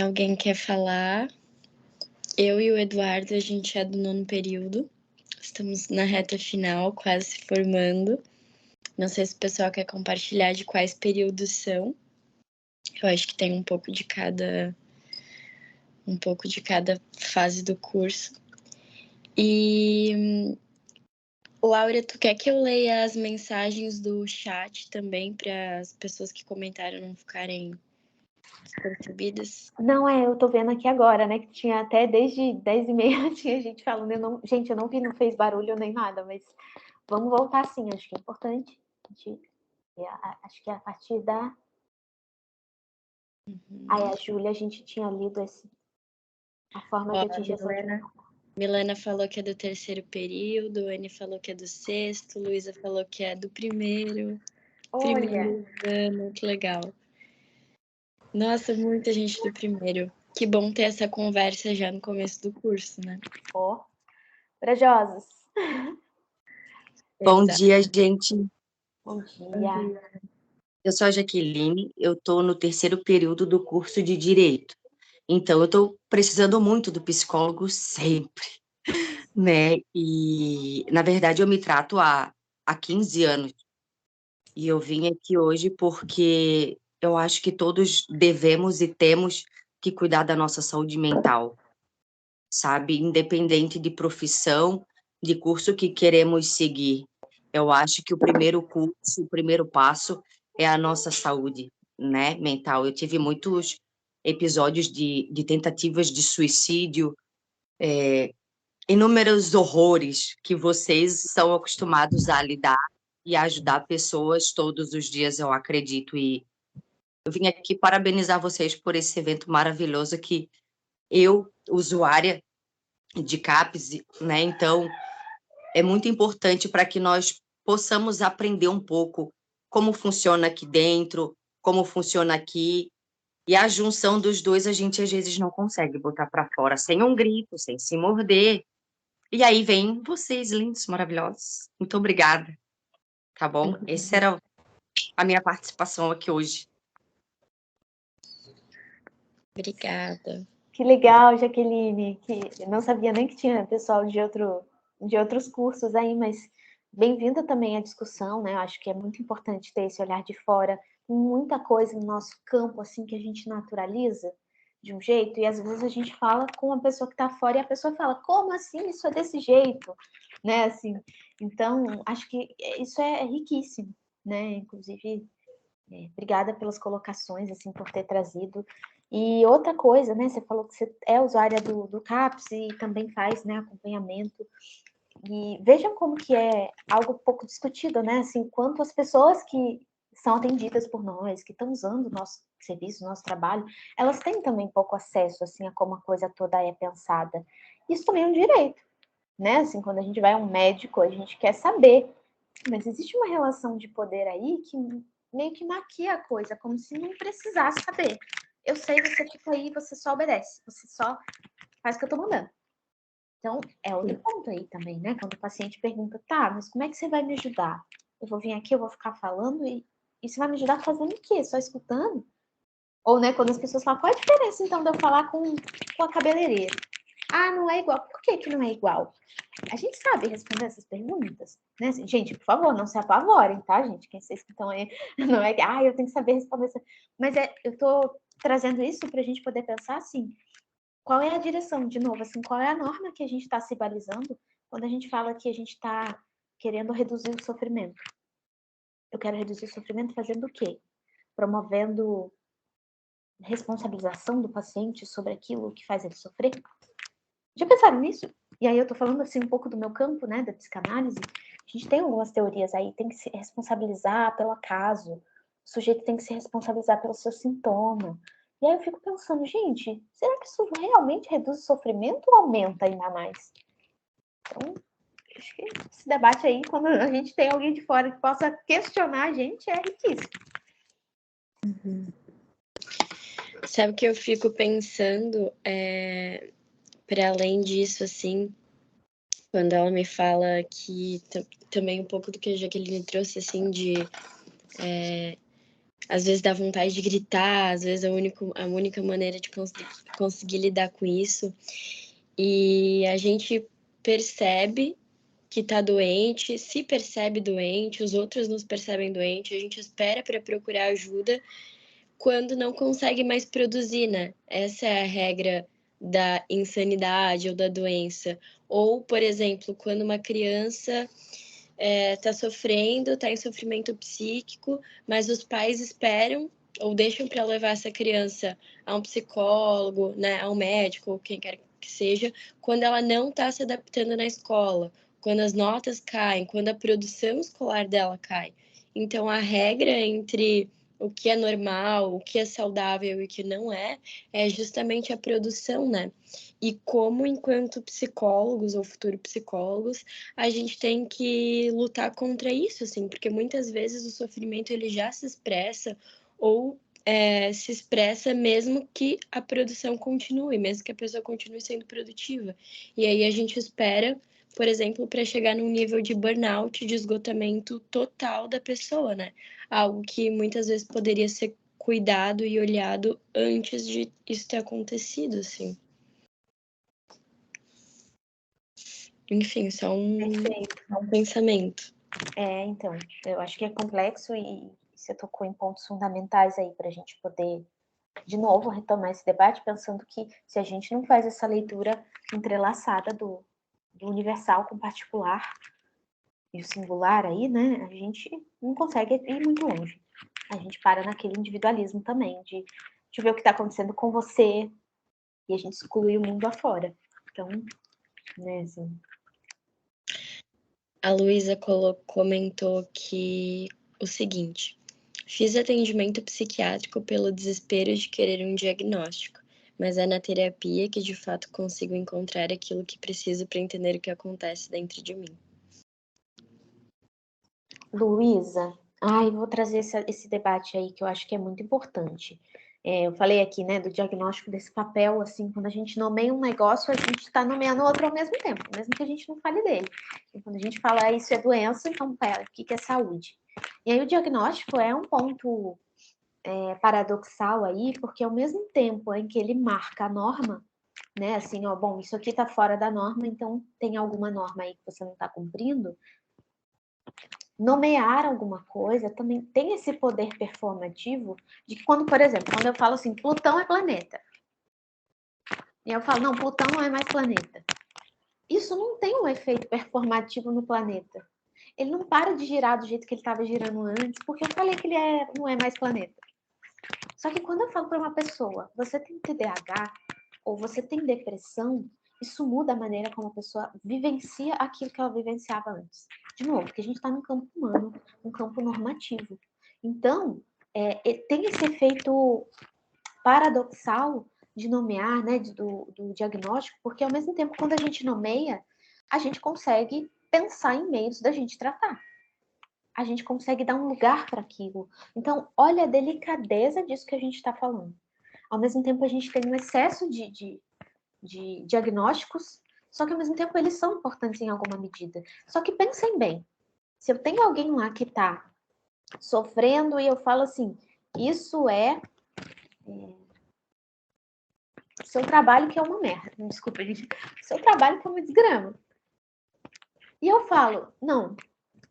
Alguém quer falar? Eu e o Eduardo, a gente é do 9º período. Estamos na reta final, quase se formando. Não sei se o pessoal quer compartilhar de quais períodos são. Eu acho que tem um pouco de cada fase do curso. E Laura, tu quer que eu leia as mensagens do chat também para as pessoas que comentaram não ficarem despercebidas? Não, eu tô vendo aqui agora, né, que tinha até desde 10h30 tinha gente falando, gente, eu não vi, não fez barulho nem nada, mas vamos voltar sim, acho que é importante. Acho que a partir da... Aí a Júlia, a gente tinha lido a forma de atingir essa... Milena falou que é do 3º período, Anne falou que é do 6º, Luísa falou que é do 1º. Olha! Ano, que legal. Nossa, muita gente do 1º. Que bom ter essa conversa já no começo do curso, né? Corajosos! Bom dia, gente. Bom dia. Eu sou a Jaqueline, eu estou no 3º período do curso de Direito. Então, eu estou precisando muito do psicólogo sempre, né? E, na verdade, eu me trato há 15 anos. E eu vim aqui hoje porque eu acho que todos devemos e temos que cuidar da nossa saúde mental, sabe? Independente de profissão, de curso que queremos seguir. Eu acho que o primeiro passo é a nossa saúde, né, mental. Eu tive muitos episódios de tentativas de suicídio, inúmeros horrores que vocês são acostumados a lidar e a ajudar pessoas todos os dias, eu acredito. E eu vim aqui parabenizar vocês por esse evento maravilhoso que eu, usuária de CAPS, né, então é muito importante para que nós possamos aprender um pouco como funciona aqui dentro, como funciona aqui, e a junção dos dois a gente às vezes não consegue botar para fora sem um grito, sem se morder. E aí vem vocês lindos, maravilhosos. Muito obrigada. Tá bom? Essa era a minha participação aqui hoje. Obrigada. Que legal, Jaqueline, que eu não sabia nem que tinha pessoal de outros cursos aí, mas bem-vinda também à discussão, né? Eu acho que é muito importante ter esse olhar de fora. Tem muita coisa no nosso campo, assim, que a gente naturaliza de um jeito, e às vezes a gente fala com a pessoa que está fora e a pessoa fala, como assim? Isso é desse jeito, né? Assim, então, acho que isso é riquíssimo, né? Inclusive, obrigada pelas colocações, assim, por ter trazido. E outra coisa, né? Você falou que você é usuária do CAPS e também faz, né, acompanhamento. E vejam como que é algo pouco discutido, né? Assim, quanto as pessoas que são atendidas por nós, que estão usando o nosso serviço, o nosso trabalho, elas têm também pouco acesso, assim, a como a coisa toda é pensada. Isso também é um direito, né? Assim, quando a gente vai a um médico, a gente quer saber. Mas existe uma relação de poder aí que meio que maquia a coisa, como se não precisasse saber. Eu sei, você fica aí, você só obedece, você só faz o que eu tô mandando. Então, é outro ponto aí também, né? Quando o paciente pergunta, tá, mas como é que você vai me ajudar? Eu vou vir aqui, eu vou ficar falando e você vai me ajudar fazendo o quê? Só escutando? Ou, né, quando as pessoas falam, qual a diferença, então, de eu falar com a cabeleireira? Ah, não é igual. Por que não é igual? A gente sabe responder essas perguntas, né? Assim, gente, por favor, não se apavorem, tá, gente? Quem vocês que estão aí, não é que, eu tenho que saber responder isso. Mas eu tô trazendo isso para a gente poder pensar, assim, qual é a direção, de novo, assim, qual é a norma que a gente está se balizando quando a gente fala que a gente está querendo reduzir o sofrimento. Eu quero reduzir o sofrimento fazendo o quê? Promovendo responsabilização do paciente sobre aquilo que faz ele sofrer? Já pensaram nisso? E aí eu tô falando assim um pouco do meu campo, né, da psicanálise. A gente tem algumas teorias aí, tem que se responsabilizar pelo acaso, o sujeito tem que se responsabilizar pelo seu sintoma. E aí eu fico pensando, gente, será que isso realmente reduz o sofrimento ou aumenta ainda mais? Então, acho que esse debate aí, quando a gente tem alguém de fora que possa questionar a gente, é riquíssimo. Sabe o que eu fico pensando? Para além disso, assim, quando ela me fala que também um pouco do que a Jaqueline trouxe, assim, de às vezes dá vontade de gritar, às vezes a única maneira de conseguir lidar com isso. E a gente percebe que tá doente, se percebe doente, os outros nos percebem doente, a gente espera para procurar ajuda quando não consegue mais produzir, né? Essa é a regra da insanidade ou da doença. Ou, por exemplo, quando uma criança está sofrendo, está em sofrimento psíquico, mas os pais esperam ou deixam para levar essa criança a um psicólogo, né, a um médico, ou quem quer que seja, quando ela não está se adaptando na escola, quando as notas caem, quando a produção escolar dela cai. Então, a regra entre o que é normal, o que é saudável e o que não é justamente a produção, né? E como, enquanto psicólogos ou futuros psicólogos, a gente tem que lutar contra isso, assim, porque muitas vezes o sofrimento ele já se expressa ou se expressa mesmo que a produção continue, mesmo que a pessoa continue sendo produtiva. E aí a gente espera, por exemplo, para chegar num nível de burnout, de esgotamento total da pessoa, né? Algo que muitas vezes poderia ser cuidado e olhado antes de isso ter acontecido, assim. Enfim, só um pensamento. Então, eu acho que é complexo e você tocou em pontos fundamentais aí para a gente poder, de novo, retomar esse debate, pensando que se a gente não faz essa leitura entrelaçada do universal com o particular e o singular aí, né, a gente não consegue ir muito longe. A gente para naquele individualismo também, de ver o que está acontecendo com você e a gente exclui o mundo afora. Então, né, assim... A Luísa comentou que o seguinte: fiz atendimento psiquiátrico pelo desespero de querer um diagnóstico, mas é na terapia que de fato consigo encontrar aquilo que preciso para entender o que acontece dentro de mim. Luísa, vou trazer esse debate aí que eu acho que é muito importante. Eu falei aqui, né, do diagnóstico desse papel, assim, quando a gente nomeia um negócio, a gente está nomeando outro ao mesmo tempo, mesmo que a gente não fale dele. E quando a gente fala isso é doença, então, pera, o que é saúde? E aí o diagnóstico é um ponto paradoxal aí, porque ao mesmo tempo em que ele marca a norma, né, assim, ó, bom, isso aqui está fora da norma, então tem alguma norma aí que você não está cumprindo, nomear alguma coisa também tem esse poder performativo de que quando, por exemplo, quando eu falo assim, Plutão é planeta, e eu falo, não, Plutão não é mais planeta. Isso não tem um efeito performativo no planeta. Ele não para de girar do jeito que ele estava girando antes, porque eu falei que ele não é mais planeta. Só que quando eu falo para uma pessoa, você tem TDAH ou você tem depressão, isso muda a maneira como a pessoa vivencia aquilo que ela vivenciava antes. De novo, porque a gente está num campo humano, um campo normativo. Então, tem esse efeito paradoxal de nomear, né, do diagnóstico, porque ao mesmo tempo, quando a gente nomeia, a gente consegue pensar em meios da gente tratar. A gente consegue dar um lugar para aquilo. Então, olha a delicadeza disso que a gente está falando. Ao mesmo tempo, a gente tem um excesso de diagnósticos, só que ao mesmo tempo eles são importantes em alguma medida. Só que pensem bem, se eu tenho alguém lá que está sofrendo e eu falo assim, isso é seu trabalho que é uma merda, desculpa, gente, seu trabalho que é uma desgrama. E eu falo, não,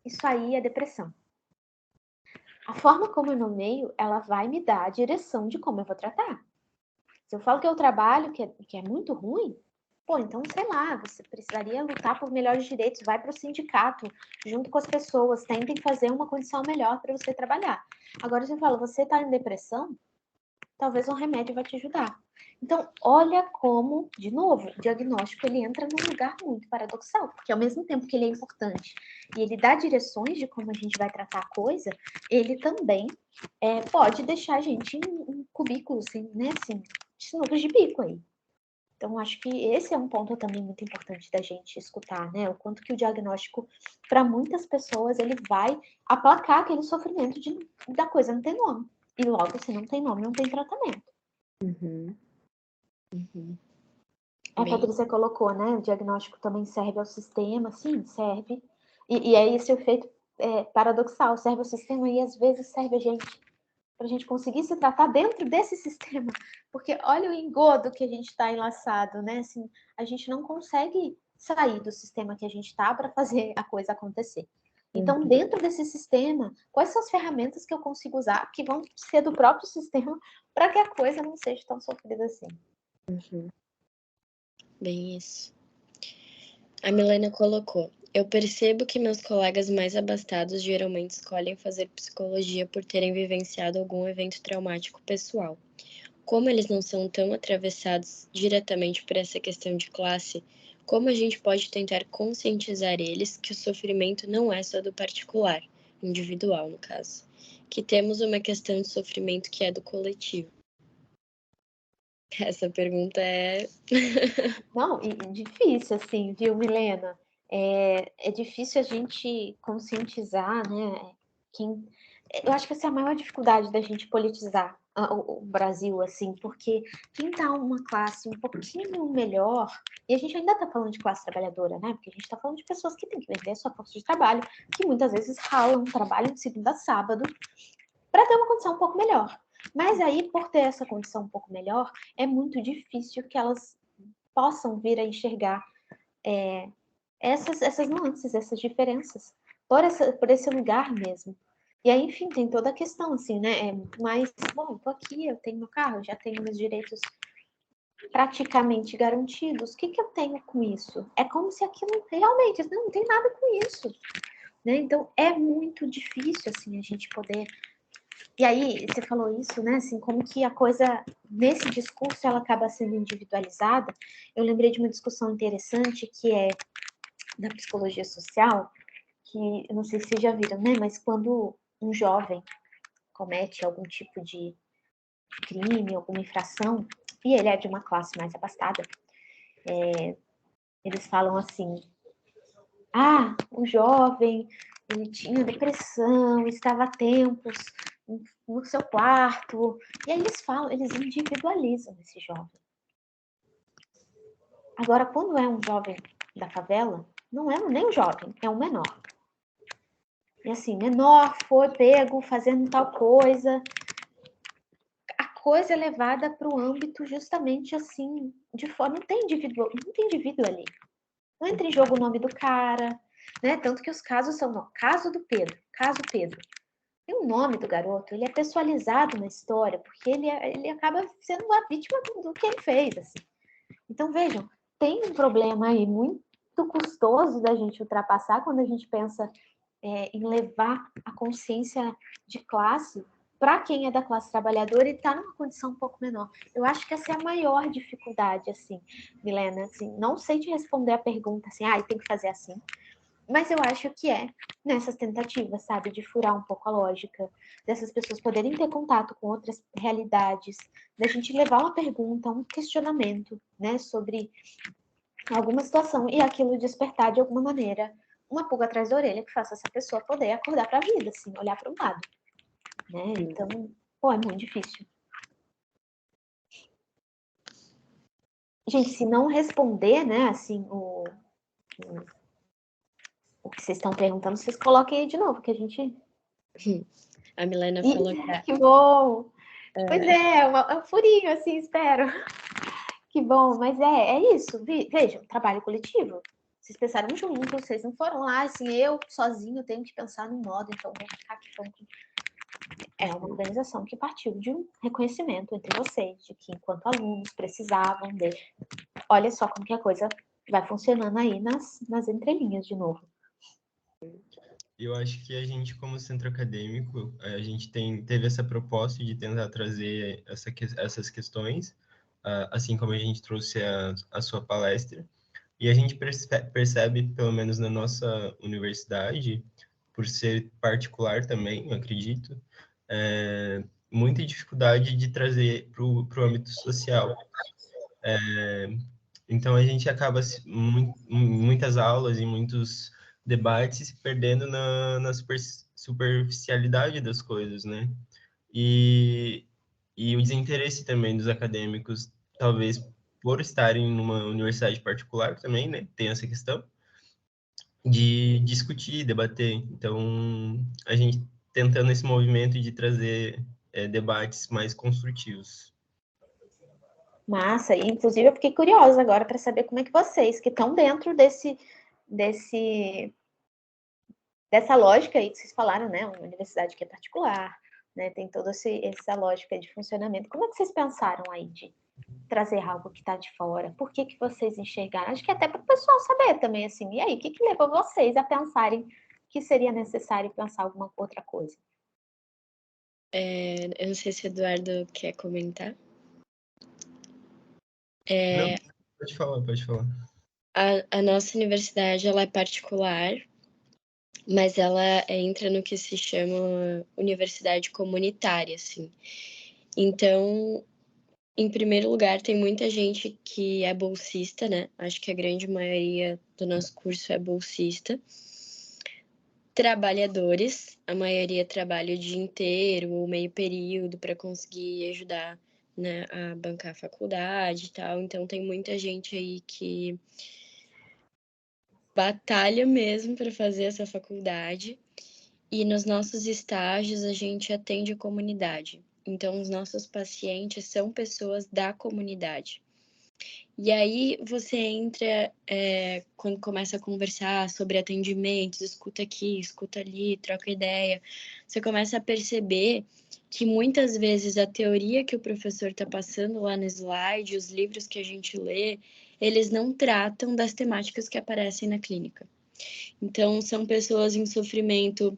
isso aí é depressão. A forma como eu nomeio, ela vai me dar a direção de como eu vou tratar. Se eu falo que é o trabalho que é muito ruim, pô, então, sei lá, você precisaria lutar por melhores direitos, vai para o sindicato, junto com as pessoas, tentem fazer uma condição melhor para você trabalhar. Agora, se eu falo, você está em depressão, talvez um remédio vai te ajudar. Então, olha como, de novo, o diagnóstico ele entra num lugar muito paradoxal, porque ao mesmo tempo que ele é importante e ele dá direções de como a gente vai tratar a coisa, ele também pode deixar a gente em cubículos, assim, né, assim, de sinucas de bico aí. Então, acho que esse é um ponto também muito importante da gente escutar, né? O quanto que o diagnóstico, para muitas pessoas, ele vai aplacar aquele sofrimento da coisa não ter nome. E logo, se não tem nome, não tem tratamento. A Patrícia colocou, né? O diagnóstico também serve ao sistema, sim, serve. E é esse efeito paradoxal, serve ao sistema e às vezes serve a gente, para a gente conseguir se tratar dentro desse sistema. Porque olha o engodo que a gente está enlaçado, né? Assim, a gente não consegue sair do sistema que a gente está para fazer a coisa acontecer. Então, dentro desse sistema, quais são as ferramentas que eu consigo usar que vão ser do próprio sistema para que a coisa não seja tão sofrida assim? Bem isso. A Milena colocou: eu percebo que meus colegas mais abastados geralmente escolhem fazer psicologia por terem vivenciado algum evento traumático pessoal. Como eles não são tão atravessados diretamente por essa questão de classe, como a gente pode tentar conscientizar eles que o sofrimento não é só do particular, individual no caso, que temos uma questão de sofrimento que é do coletivo? Essa pergunta é... Não, e difícil, assim, viu, Milena? É difícil a gente conscientizar, né? Eu acho que essa é a maior dificuldade da gente politizar o Brasil, assim, porque quem tá uma classe um pouquinho melhor, e a gente ainda tá falando de classe trabalhadora, né? Porque a gente tá falando de pessoas que têm que vender sua força de trabalho, que muitas vezes ralam, trabalham de segunda a sábado, para ter uma condição um pouco melhor. Mas aí, por ter essa condição um pouco melhor, é muito difícil que elas possam vir a enxergar essas nuances, essas diferenças, por esse lugar mesmo. E aí, enfim, tem toda a questão, assim, né? É muito mais, bom, tô aqui, eu tenho meu carro, eu já tenho meus direitos praticamente garantidos. O que eu tenho com isso? É como se aquilo realmente, não tem nada com isso. Né? Então, é muito difícil, assim, a gente poder... E aí, você falou isso, né? Assim, como que a coisa, nesse discurso, ela acaba sendo individualizada. Eu lembrei de uma discussão interessante que é da psicologia social, que eu não sei se vocês já viram, né? Mas quando um jovem comete algum tipo de crime, alguma infração, e ele é de uma classe mais abastada, eles falam assim: ah, o jovem, ele tinha depressão, estava há tempos no seu quarto. E aí eles falam, eles individualizam esse jovem. Agora, quando é um jovem da favela, não é nem um jovem, é um menor. E assim, menor foi pego fazendo tal coisa. A coisa é levada para o âmbito justamente assim, de forma, não tem indivíduo ali. Não entra em jogo o nome do cara, né? Tanto que os casos são, não, caso Pedro. E o nome do garoto, ele é pessoalizado na história, porque ele acaba sendo uma vítima do que ele fez, assim. Então, vejam, tem um problema aí muito custoso da gente ultrapassar quando a gente pensa em levar a consciência de classe para quem é da classe trabalhadora e está numa condição um pouco menor. Eu acho que essa é a maior dificuldade, assim, Milena. Assim, não sei te responder a pergunta assim, tem que fazer assim. Mas eu acho que é nessas tentativas, sabe, de furar um pouco a lógica, dessas pessoas poderem ter contato com outras realidades, da gente levar uma pergunta, um questionamento, né, sobre alguma situação e aquilo despertar de alguma maneira uma pulga atrás da orelha que faça essa pessoa poder acordar para a vida, assim, olhar para o lado, né? Então, é muito difícil. Gente, se não responder, né, assim, o que vocês estão perguntando, vocês coloquem aí de novo, que a gente... A Milena falou que... Que bom! Pois é um furinho, assim, espero. Que bom, mas é isso. Vejam, trabalho coletivo. Vocês pensaram juntos, vocês não foram lá, assim, eu sozinho tenho que pensar no modo, então vou ficar aqui falando. é uma organização que partiu de um reconhecimento entre vocês, de que enquanto alunos precisavam de... Olha só como que a coisa vai funcionando aí nas entrelinhas de novo. Eu acho que a gente, como centro acadêmico, a gente teve essa proposta de tentar trazer essas questões, assim como a gente trouxe a sua palestra, e a gente percebe, pelo menos na nossa universidade, por ser particular também, eu acredito, muita dificuldade de trazer para o âmbito social. Então, a gente acaba, em muitas aulas, em muitos debates, se perdendo na superficialidade das coisas, né? E o desinteresse também dos acadêmicos, talvez por estarem numa universidade particular também, né? Tem essa questão de discutir, debater. Então, a gente tentando esse movimento de trazer debates mais construtivos. Massa, e inclusive eu fiquei curiosa agora para saber como é que vocês, que estão dentro dessa lógica aí que vocês falaram, né? Uma universidade que é particular, né? Tem toda essa lógica de funcionamento. Como é que vocês pensaram aí de trazer algo que está de fora? Por que vocês enxergaram? Acho que até para o pessoal saber também, assim, e aí, o que levou vocês a pensarem que seria necessário pensar alguma outra coisa? Eu não sei se o Eduardo quer comentar. Não, pode falar. A nossa universidade, ela é particular, mas ela entra no que se chama universidade comunitária, assim. Então, em primeiro lugar, tem muita gente que é bolsista, né? Acho que a grande maioria do nosso curso é bolsista. Trabalhadores, a maioria trabalha o dia inteiro ou meio período para conseguir ajudar, né, a bancar a faculdade e tal. Então, tem muita gente aí que batalha mesmo para fazer essa faculdade. E nos nossos estágios, a gente atende a comunidade. Então, os nossos pacientes são pessoas da comunidade. E aí você entra, quando começa a conversar sobre atendimentos, escuta aqui, escuta ali, troca ideia, você começa a perceber que muitas vezes a teoria que o professor está passando lá no slide, os livros que a gente lê, eles não tratam das temáticas que aparecem na clínica. Então, são pessoas em sofrimento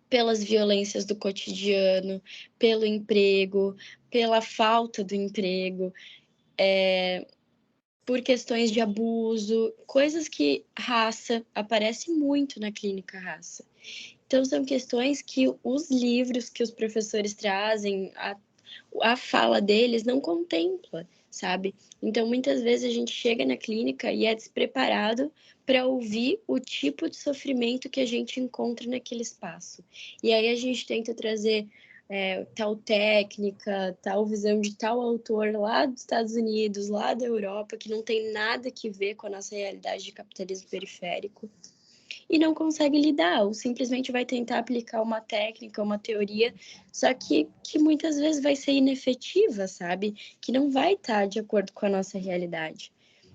pelas violências do cotidiano, pelo emprego, pela falta do emprego, por questões de abuso, coisas que raça aparece muito na clínica raça. Então, são questões que os livros que os professores trazem, a fala deles não contempla, sabe? Então, muitas vezes a gente chega na clínica e é despreparado para ouvir o tipo de sofrimento que a gente encontra naquele espaço. E aí a gente tenta trazer tal técnica, tal visão de tal autor lá dos Estados Unidos, lá da Europa, que não tem nada que ver com a nossa realidade de capitalismo periférico, e não consegue lidar, ou simplesmente vai tentar aplicar uma técnica, uma teoria, só que muitas vezes vai ser inefetiva, sabe? Que não vai estar de acordo com a nossa realidade.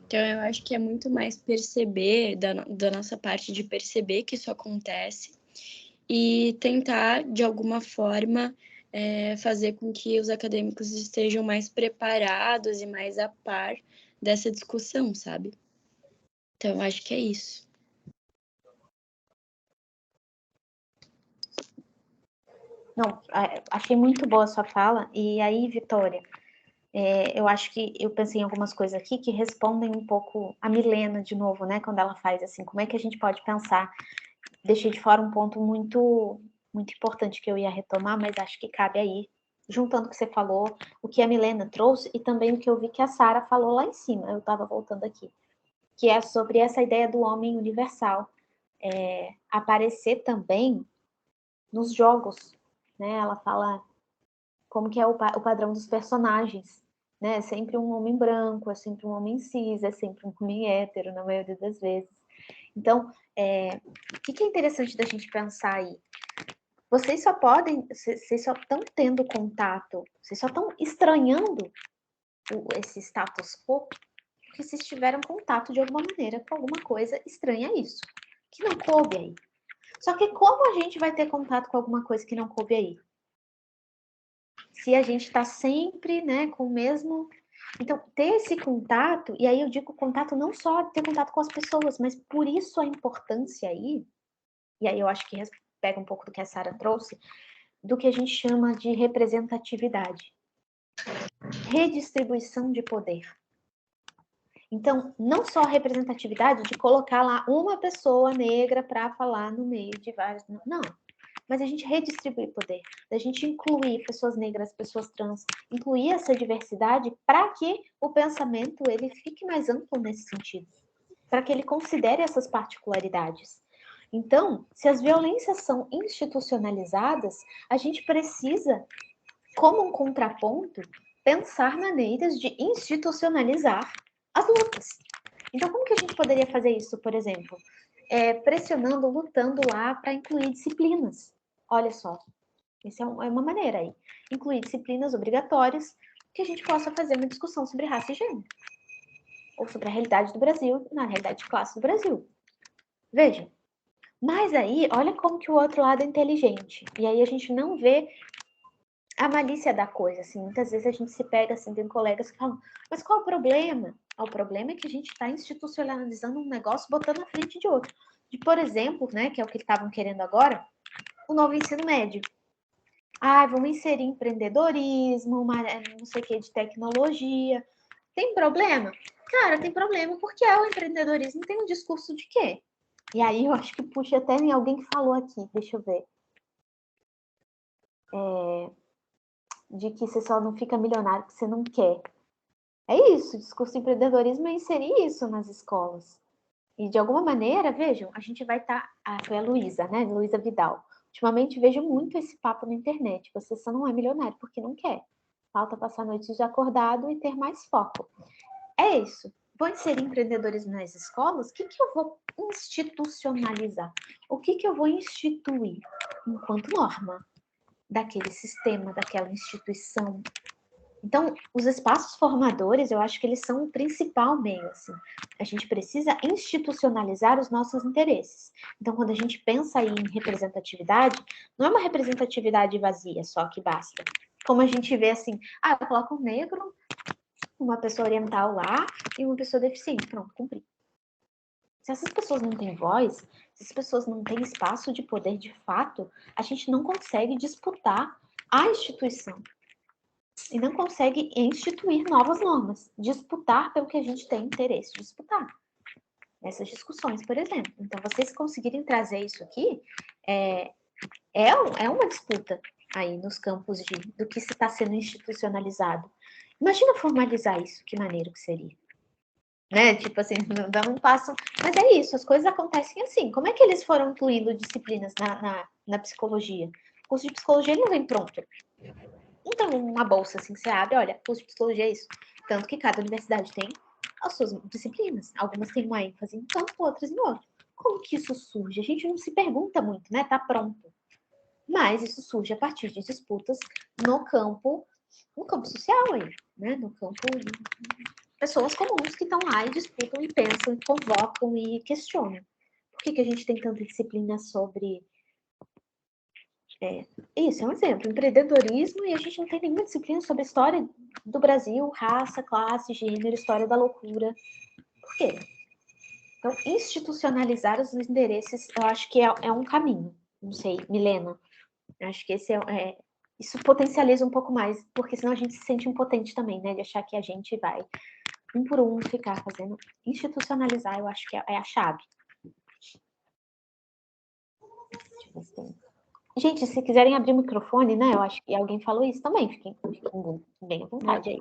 Então, eu acho que é muito mais perceber, da nossa parte, de perceber que isso acontece e tentar, de alguma forma, fazer com que os acadêmicos estejam mais preparados e mais a par dessa discussão, sabe? Então, eu acho que é isso. Não, achei muito boa a sua fala. E aí, Vitória, eu acho que eu pensei em algumas coisas aqui que respondem um pouco a Milena, de novo, né? Quando ela faz assim, como é que a gente pode pensar? Deixei de fora um ponto muito, muito importante que eu ia retomar, mas acho que cabe aí, juntando o que você falou, o que a Milena trouxe e também o que eu vi que a Sara falou lá em cima, eu estava voltando aqui, que é sobre essa ideia do homem universal aparecer também nos jogos, né? Ela fala como que é o padrão dos personagens, né? É sempre um homem branco, é sempre um homem cis, é sempre um homem hétero, na maioria das vezes. Então, o que é interessante da gente pensar aí? Vocês só estão tendo contato, vocês só estão estranhando esse status quo porque vocês tiveram contato de alguma maneira com alguma coisa estranha a isso, que não coube aí. Só que como a gente vai ter contato com alguma coisa que não coube aí? se a gente está sempre, né, com o mesmo... Então, ter esse contato, e aí eu digo contato não só ter contato com as pessoas, mas por isso a importância aí, e aí eu acho que pega um pouco do que a Sara trouxe, do que a gente chama de representatividade. Redistribuição de poder. Então, não só a representatividade de colocar lá uma pessoa negra para falar no meio de vários... Não, mas a gente redistribuir poder, a gente incluir pessoas negras, pessoas trans, incluir essa diversidade para que o pensamento ele fique mais amplo nesse sentido, para que ele considere essas particularidades. Então, se as violências são institucionalizadas, a gente precisa, como um contraponto, pensar maneiras de institucionalizar as lutas. Então, como que a gente poderia fazer isso, por exemplo? Pressionando, lutando lá para incluir disciplinas. Olha só, essa é uma maneira aí. Incluir disciplinas obrigatórias que a gente possa fazer uma discussão sobre raça e gênero. Ou sobre a realidade do Brasil, na realidade de classe do Brasil. Vejam. Mas aí, olha como que o outro lado é inteligente. E aí a gente não vê a malícia da coisa, assim. Muitas vezes a gente se pega, assim, tem colegas que falam, mas qual o problema? O problema é que a gente está institucionalizando um negócio botando na frente de outro. De, por exemplo, né, que é o que estavam querendo agora, o novo ensino médio. Vamos inserir empreendedorismo, não sei o que, de tecnologia. Tem problema? Cara, tem problema porque o empreendedorismo tem um discurso de quê? E aí eu acho que puxa até em alguém que falou aqui, deixa eu ver. De que você só não fica milionário porque você não quer. É isso, o discurso de empreendedorismo é inserir isso nas escolas. E de alguma maneira, vejam, a gente vai estar... foi a Luísa, né? Luísa Vidal. Ultimamente vejo muito esse papo na internet. Você só não é milionário porque não quer. Falta passar a noite de acordado e ter mais foco. É isso. Vou inserir empreendedorismo nas escolas? O que eu vou institucionalizar? O que eu vou instituir enquanto norma daquele sistema, daquela instituição? Então, os espaços formadores, eu acho que eles são o principal meio, assim. A gente precisa institucionalizar os nossos interesses. Então, quando a gente pensa aí em representatividade, não é uma representatividade vazia só que basta. Como a gente vê assim, eu coloco um negro, uma pessoa oriental lá e uma pessoa deficiente. Pronto, cumpri. Se essas pessoas não têm voz, se essas pessoas não têm espaço de poder de fato, a gente não consegue disputar a instituição. E não consegue instituir novas normas, disputar pelo que a gente tem interesse de disputar. Nessas discussões, por exemplo. Então, vocês conseguirem trazer isso aqui, é uma disputa aí nos campos do que está sendo institucionalizado. Imagina formalizar isso, que maneiro que seria. Né? Tipo assim, dá um passo... Mas é isso, as coisas acontecem assim. Como é que eles foram incluindo disciplinas na psicologia? O curso de psicologia não vem pronto. Então, uma bolsa assim, você abre, olha, curso de psicologia é isso. Tanto que cada universidade tem as suas disciplinas. Algumas têm uma ênfase em tanto, outras em outro. Como que isso surge? A gente não se pergunta muito, né? Tá pronto. Mas isso surge a partir de disputas no campo social aí, né? No campo de pessoas comuns que estão lá e disputam e pensam, e convocam e questionam. Por que a gente tem tanta disciplina sobre... Isso é um exemplo, empreendedorismo, e a gente não tem nenhuma disciplina sobre a história do Brasil, raça, classe, gênero, história da loucura. Por quê? Então, institucionalizar os interesses, eu acho que é um caminho. Não sei, Milena, acho que esse isso potencializa um pouco mais, porque senão a gente se sente impotente também, né? De achar que a gente vai, um por um, ficar fazendo. Institucionalizar, eu acho que é a chave. Deixa eu ver se tem... Gente, se quiserem abrir o microfone, né? Eu acho que alguém falou isso também. Fiquem bem à vontade aí.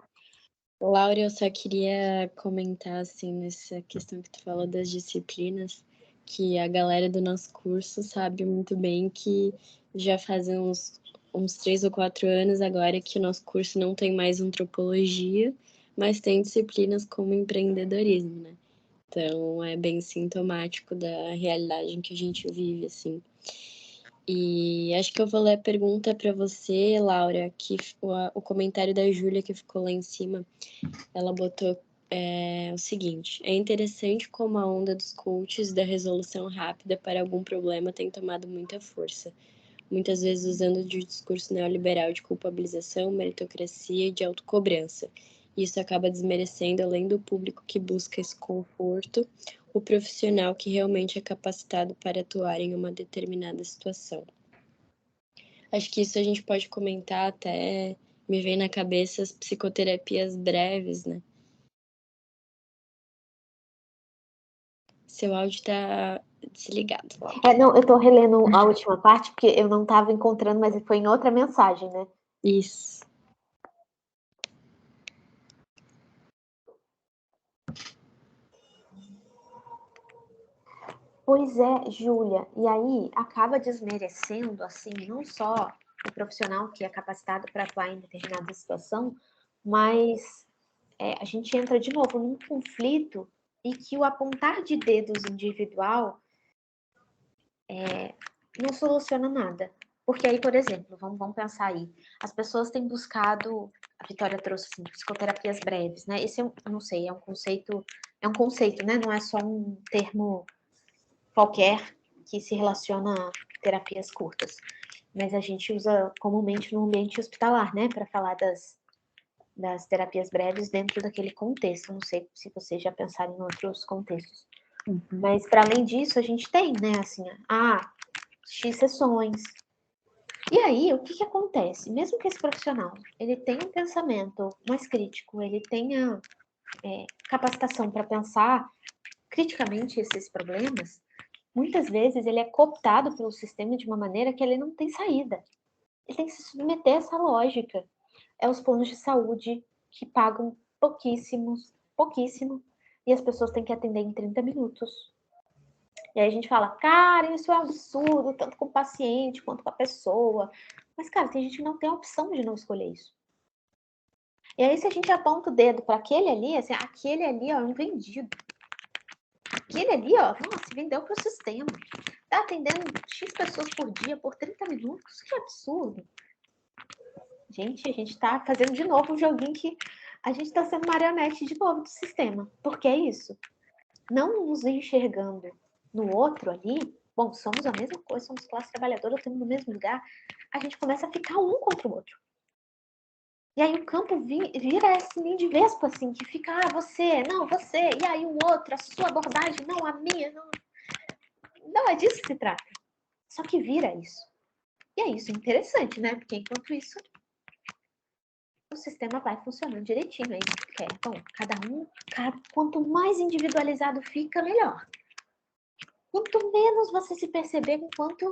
Laura, eu só queria comentar, assim, nessa questão que tu falou das disciplinas, que a galera do nosso curso sabe muito bem que já fazem uns 3 ou 4 anos agora que o nosso curso não tem mais antropologia, mas tem disciplinas como empreendedorismo, né? Então, é bem sintomático da realidade em que a gente vive, assim. E acho que eu vou ler a pergunta para você, Laura, que o comentário da Júlia que ficou lá em cima, ela botou o seguinte: é interessante como a onda dos coaches da resolução rápida para algum problema tem tomado muita força. muitas vezes usando de discurso neoliberal de culpabilização, meritocracia e de autocobrança. Isso acaba desmerecendo, além do público que busca esse conforto, o profissional que realmente é capacitado para atuar em uma determinada situação. Acho que isso a gente pode comentar até, me vem na cabeça as psicoterapias breves, né? Seu áudio tá desligado. Não, eu tô relendo a última parte, porque eu não tava encontrando, mas foi em outra mensagem, né? Isso. Pois é, Júlia, e aí acaba desmerecendo, assim, não só o profissional que é capacitado para atuar em determinada situação, mas a gente entra de novo num conflito e que o apontar de dedos individual não soluciona nada. Porque aí, por exemplo, vamos pensar aí, as pessoas têm buscado, a Vitória trouxe assim, psicoterapias breves, né? Esse eu não sei, é um conceito, né? Não é só um termo qualquer que se relaciona a terapias curtas. Mas a gente usa comumente no ambiente hospitalar, né? Para falar das terapias breves dentro daquele contexto. Não sei se vocês já pensaram em outros contextos. Mas, para além disso, a gente tem, né? Assim, X sessões. E aí, o que acontece? Mesmo que esse profissional ele tenha um pensamento mais crítico, ele tenha capacitação para pensar criticamente esses problemas, muitas vezes ele é cooptado pelo sistema de uma maneira que ele não tem saída. Ele tem que se submeter a essa lógica. É os planos de saúde que pagam pouquíssimo, e as pessoas têm que atender em 30 minutos. E aí a gente fala, cara, isso é um absurdo, tanto com o paciente quanto com a pessoa. Mas, cara, tem gente que não tem a opção de não escolher isso. E aí, se a gente aponta o dedo para aquele ali, assim, aquele ali, ó, é um vendido. Aquele ali, ó, nossa, vendeu para o sistema. Tá atendendo X pessoas por dia, por 30 minutos. Que absurdo. Gente, a gente tá fazendo de novo um joguinho que a gente tá sendo marionete de novo do sistema. Porque é isso. Não nos enxergando no outro ali, bom, somos a mesma coisa, somos classe trabalhadora, estamos no mesmo lugar, a gente começa a ficar um contra o outro. E aí o campo vira esse ninho de vespa, assim, que fica, você, não, você, e aí o outro, a sua abordagem, não, a minha, não. Não, é disso que se trata. Só que vira isso. E é isso, interessante, né? Porque enquanto isso, o sistema vai funcionando direitinho. É isso que quer. Então, quanto mais individualizado fica, melhor. Quanto menos você se perceber enquanto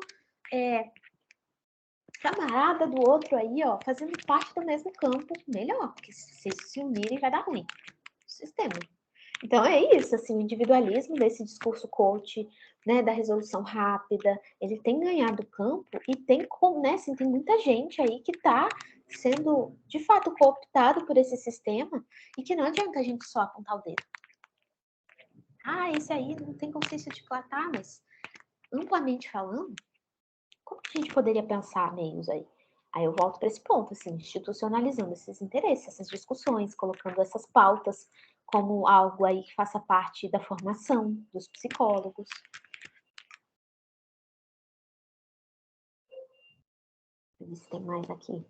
camarada do outro aí, ó, fazendo parte do mesmo campo, melhor, porque se vocês se unirem vai dar ruim. Sistema. Então é isso, assim, o individualismo desse discurso coach, né, da resolução rápida, ele tem ganhado campo e tem, né, assim, tem muita gente aí que está sendo, de fato, cooptado por esse sistema e que não adianta a gente só apontar o dedo. Esse aí não tem consciência de clatar, mas amplamente falando, como que a gente poderia pensar meios aí? Aí eu volto para esse ponto, assim, institucionalizando esses interesses, essas discussões, colocando essas pautas como algo aí que faça parte da formação dos psicólogos. Deixa eu ver se tem mais aqui.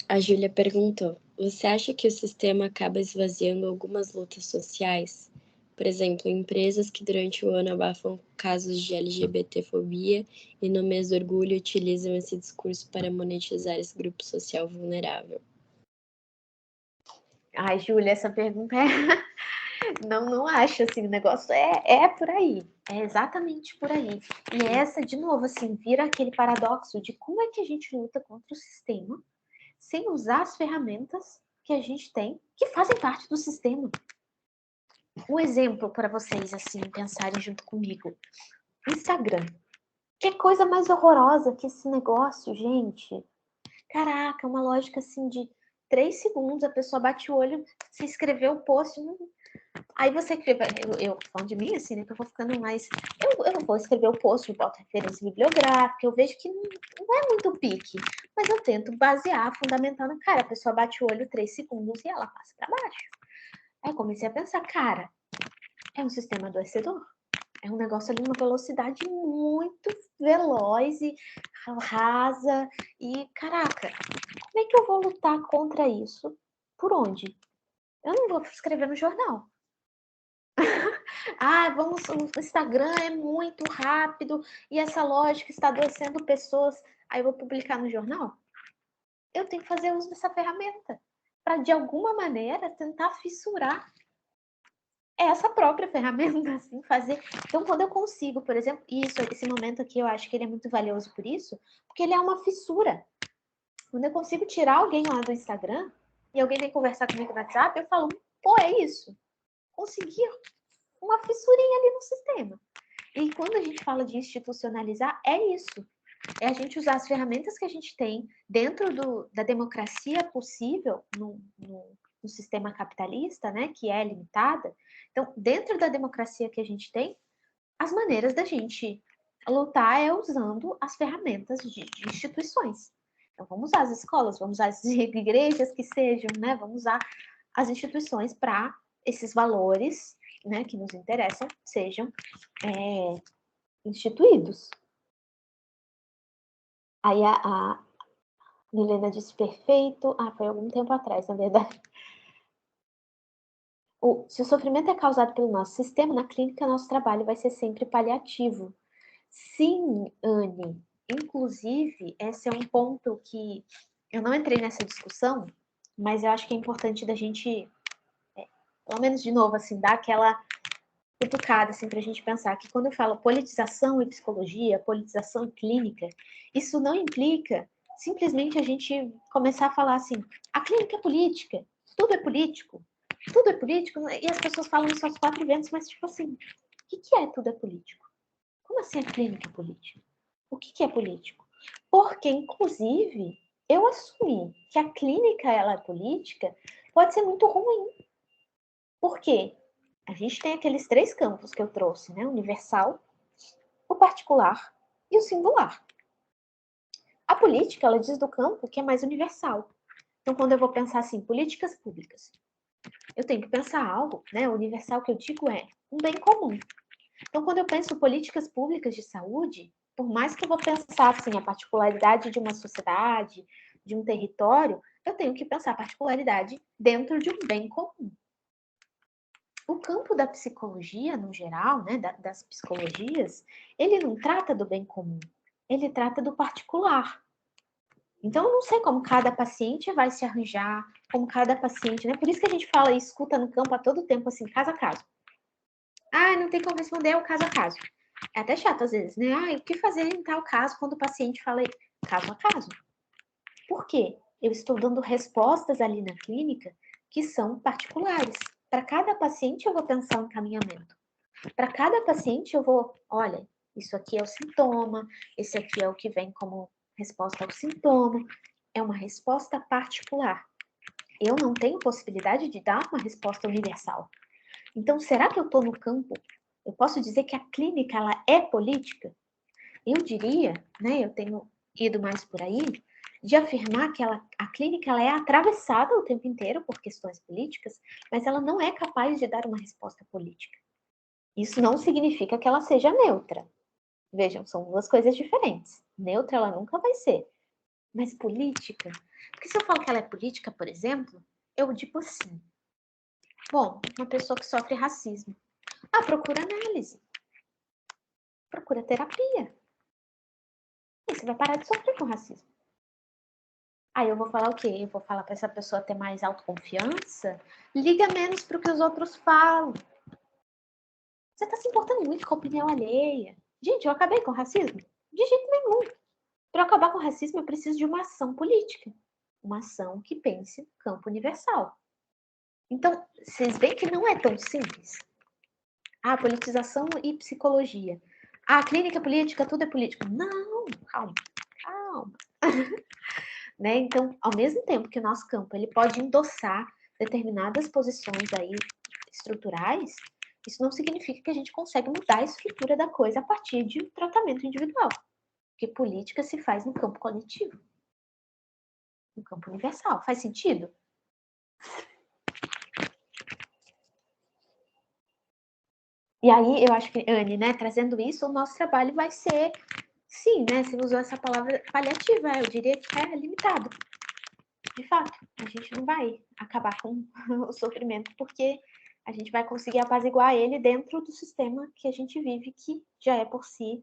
A Júlia perguntou, você acha que o sistema acaba esvaziando algumas lutas sociais? Por exemplo, empresas que durante o ano abafam casos de LGBTfobia e no mês do orgulho utilizam esse discurso para monetizar esse grupo social vulnerável. Ai, Júlia, essa pergunta não acho, assim, o negócio é por aí, é exatamente por aí. E essa, de novo, assim, vira aquele paradoxo de como é que a gente luta contra o sistema sem usar as ferramentas que a gente tem, que fazem parte do sistema. Um exemplo para vocês, assim, pensarem junto comigo. Instagram. Que coisa mais horrorosa que esse negócio, gente. Caraca, uma lógica, assim, de 3 segundos, a pessoa bate o olho, se inscreveu o post. Aí você escreve, eu falando de mim, assim, né, que eu vou ficando mais... Eu vou escrever o post, eu boto referência bibliográfica, eu vejo que não é muito pique, mas eu tento basear, fundamentando, cara, a pessoa bate o olho 3 segundos e ela passa para baixo. Aí eu comecei a pensar, cara, é um sistema adoecedor. É um negócio ali, uma velocidade muito veloz e rasa. E, caraca, como é que eu vou lutar contra isso? Por onde? Eu não vou escrever no jornal. O Instagram é muito rápido e essa lógica está adoecendo pessoas. Aí eu vou publicar no jornal? Eu tenho que fazer uso dessa ferramenta para, de alguma maneira, tentar fissurar essa própria ferramenta, assim, fazer. Então, quando eu consigo, por exemplo, esse momento aqui, eu acho que ele é muito valioso por isso, porque ele é uma fissura. Quando eu consigo tirar alguém lá do Instagram e alguém vem conversar comigo no WhatsApp, eu falo, pô, é isso. Consegui uma fissurinha ali no sistema. E quando a gente fala de institucionalizar, é isso. É a gente usar as ferramentas que a gente tem dentro da democracia possível no sistema capitalista, né, que é limitada. Então, dentro da democracia que a gente tem, as maneiras da gente lutar é usando as ferramentas de instituições. Então, vamos usar as escolas, vamos usar as igrejas que sejam, né, vamos usar as instituições para esses valores, né, que nos interessam sejam instituídos. Aí a Milena disse perfeito. Foi algum tempo atrás, na verdade. Se o sofrimento é causado pelo nosso sistema, na clínica, nosso trabalho vai ser sempre paliativo. Sim, Anne. Inclusive, esse é um ponto que eu não entrei nessa discussão, mas eu acho que é importante da gente, pelo menos de novo, assim, dar aquela cutucada, assim, para a gente pensar que quando eu falo politização e psicologia, politização e clínica, isso não implica simplesmente a gente começar a falar assim, a clínica é política, tudo é político, e as pessoas falam isso aos 4 ventos, mas tipo assim, o que é tudo é político? Como assim a clínica é política? O que é político? Porque, inclusive, eu assumi que a clínica ela é política pode ser muito ruim. Por quê? A gente tem aqueles 3 campos que eu trouxe, né? O universal, o particular e o singular. A política, ela diz do campo que é mais universal. Então, quando eu vou pensar assim, políticas públicas, eu tenho que pensar algo, né? O universal que eu digo é um bem comum. Então, quando eu penso políticas públicas de saúde, por mais que eu vou pensar assim, a particularidade de uma sociedade, de um território, eu tenho que pensar a particularidade dentro de um bem comum. O campo da psicologia, no geral, né, das psicologias, ele não trata do bem comum, ele trata do particular. Então, eu não sei como cada paciente vai se arranjar, como cada paciente, né? Por isso que a gente fala e escuta no campo a todo tempo, assim, caso a caso. Não tem como responder, é o caso a caso. É até chato às vezes, né? O que fazer em tal caso quando o paciente fala caso a caso? Por quê? Eu estou dando respostas ali na clínica que são particulares. Para cada paciente eu vou pensar um encaminhamento. Para cada paciente eu vou, olha, isso aqui é o sintoma, esse aqui é o que vem como resposta ao sintoma. É uma resposta particular. Eu não tenho possibilidade de dar uma resposta universal. Então, será que eu estou no campo? Eu posso dizer que a clínica ela é política? Eu diria, né, eu tenho ido mais por aí, de afirmar que a clínica ela é atravessada o tempo inteiro por questões políticas, mas ela não é capaz de dar uma resposta política. Isso não significa que ela seja neutra. Vejam, são 2 coisas diferentes. Neutra ela nunca vai ser. Mas política? Porque se eu falo que ela é política, por exemplo, eu digo assim. Bom, uma pessoa que sofre racismo. Procura análise. Procura terapia. E você vai parar de sofrer com racismo. Aí eu vou falar o quê? Eu vou falar para essa pessoa ter mais autoconfiança? Liga menos para o que os outros falam. Você está se importando muito com a opinião alheia. Gente, eu acabei com o racismo? De jeito nenhum. Para eu acabar com o racismo, eu preciso de uma ação política. Uma ação que pense no campo universal. Então, vocês veem que não é tão simples. Politização e psicologia. Clínica política, tudo é político. Não, calma. Né? Então, ao mesmo tempo que o nosso campo ele pode endossar determinadas posições aí estruturais, isso não significa que a gente consegue mudar a estrutura da coisa a partir de um tratamento individual. Porque política se faz no campo coletivo, no campo universal. Faz sentido? E aí, eu acho que, Anne, né, trazendo isso, o nosso trabalho vai ser, sim, né, você usou essa palavra paliativa, eu diria que é limitado. De fato, a gente não vai acabar com o sofrimento, porque a gente vai conseguir apaziguar ele dentro do sistema que a gente vive, que já é por si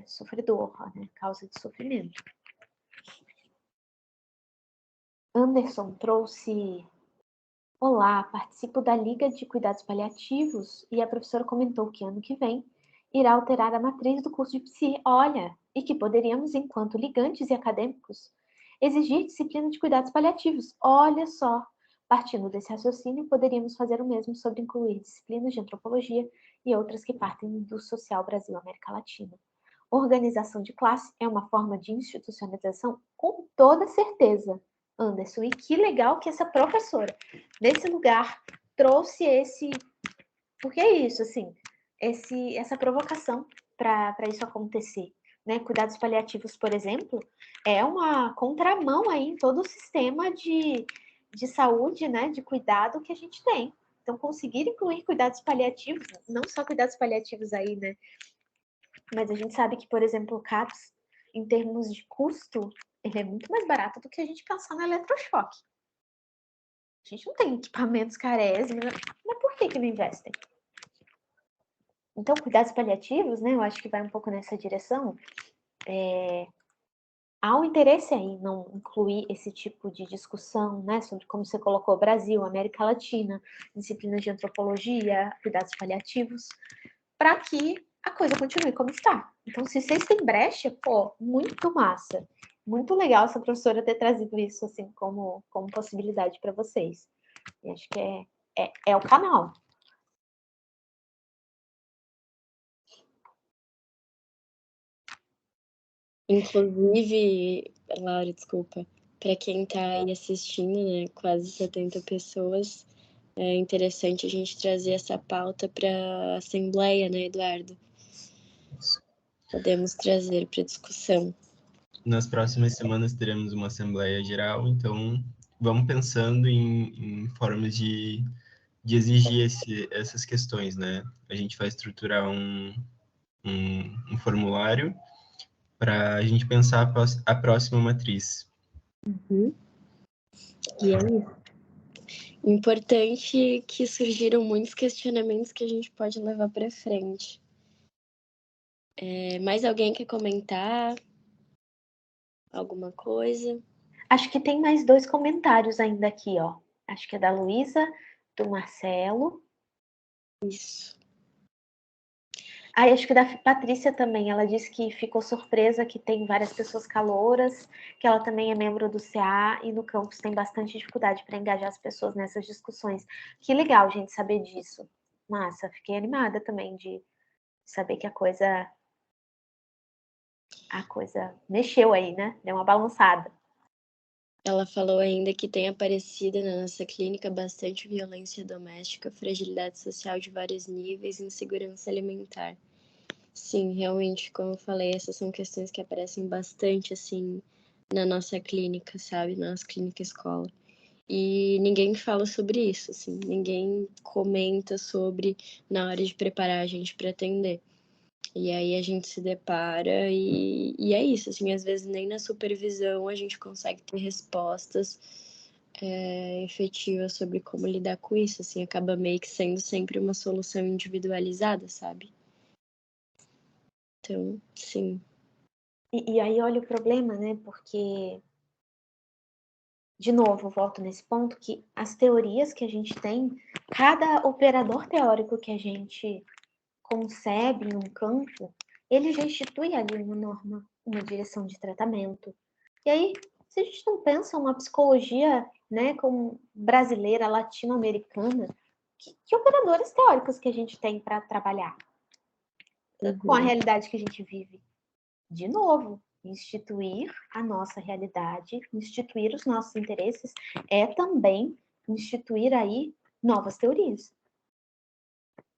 sofredor, né, causa de sofrimento. Anderson trouxe: olá, participo da Liga de Cuidados Paliativos e a professora comentou que ano que vem irá alterar a matriz do curso de psi. Olha, e que poderíamos, enquanto ligantes e acadêmicos, exigir disciplina de cuidados paliativos. Olha só, partindo desse raciocínio, poderíamos fazer o mesmo sobre incluir disciplinas de antropologia e outras que partem do social Brasil-América Latina. Organização de classe é uma forma de institucionalização? Com toda certeza, Anderson. E que legal que essa professora, nesse lugar, trouxe esse... Porque é isso, assim, essa provocação para isso acontecer. Né? Cuidados paliativos, por exemplo, é uma contramão aí em todo o sistema de saúde, né, de cuidado que a gente tem. Então, conseguir incluir cuidados paliativos, não só cuidados paliativos aí, né, mas a gente sabe que, por exemplo, o CAPS, em termos de custo, ele é muito mais barato do que a gente pensar no eletrochoque. A gente não tem equipamentos carésimos, mas por que não investem? Então, cuidados paliativos, né, eu acho que vai um pouco nessa direção. Há um interesse aí em não incluir esse tipo de discussão, né, sobre, como você colocou, Brasil, América Latina, disciplinas de antropologia, cuidados paliativos, para que a coisa continue como está. Então, se vocês têm brecha, pô, muito massa. Muito legal essa professora ter trazido isso, assim, como possibilidade para vocês. E acho que é o canal. Inclusive, Laura, desculpa, para quem está aí assistindo, né, quase 70 pessoas, é interessante a gente trazer essa pauta para a Assembleia, né, Eduardo? Podemos trazer para discussão. Nas próximas semanas teremos uma Assembleia Geral, então vamos pensando em formas de exigir essas questões, né? A gente vai estruturar um formulário para a gente pensar a próxima matriz. Uhum. E é isso. Importante que surgiram muitos questionamentos que a gente pode levar para frente. Mais alguém quer comentar alguma coisa? Acho que tem mais 2 comentários ainda aqui, ó. Acho que é da Luísa, do Marcelo. Isso. Acho que da Patrícia também, ela disse que ficou surpresa que tem várias pessoas calouras, que ela também é membro do CA e no campus tem bastante dificuldade para engajar as pessoas nessas discussões. Que legal, gente, saber disso. Massa, fiquei animada também de saber que a coisa mexeu aí, né? Deu uma balançada. Ela falou ainda que tem aparecido na nossa clínica bastante violência doméstica, fragilidade social de vários níveis e insegurança alimentar. Sim, realmente, como eu falei, essas são questões que aparecem bastante, assim, na nossa clínica, sabe? Na nossa clínica escola. E ninguém fala sobre isso, assim, ninguém comenta sobre na hora de preparar a gente para atender. E aí a gente se depara e é isso, assim, às vezes nem na supervisão a gente consegue ter respostas efetivas sobre como lidar com isso, assim, acaba meio que sendo sempre uma solução individualizada, sabe? Então, sim. E aí olha o problema, né? Porque, de novo, volto nesse ponto, que as teorias que a gente tem, cada operador teórico que a gente concebe num campo, ele já institui ali uma norma, uma direção de tratamento. E aí, se a gente não pensa uma psicologia, né, como brasileira, latino-americana, que operadores teóricos que a gente tem para trabalhar com a realidade que a gente vive? De novo, instituir a nossa realidade, instituir os nossos interesses, é também instituir aí novas teorias.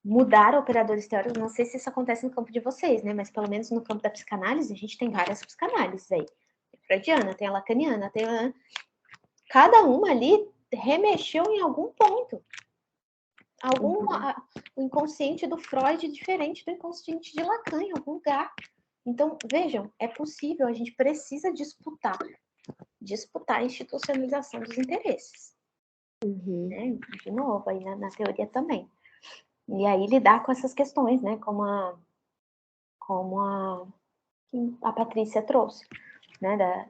Mudar operadores teóricos, não sei se isso acontece no campo de vocês, né? Mas pelo menos no campo da psicanálise, a gente tem várias psicanálises aí. Tem a freudiana, tem a lacaniana, tem a... Cada uma ali remexeu em algum ponto. o inconsciente do Freud é diferente do inconsciente de Lacan em algum lugar. Então, vejam, é possível, a gente precisa disputar a institucionalização dos interesses. Né? De novo, aí na teoria também. E aí lidar com essas questões, né? Como a Patrícia trouxe, né?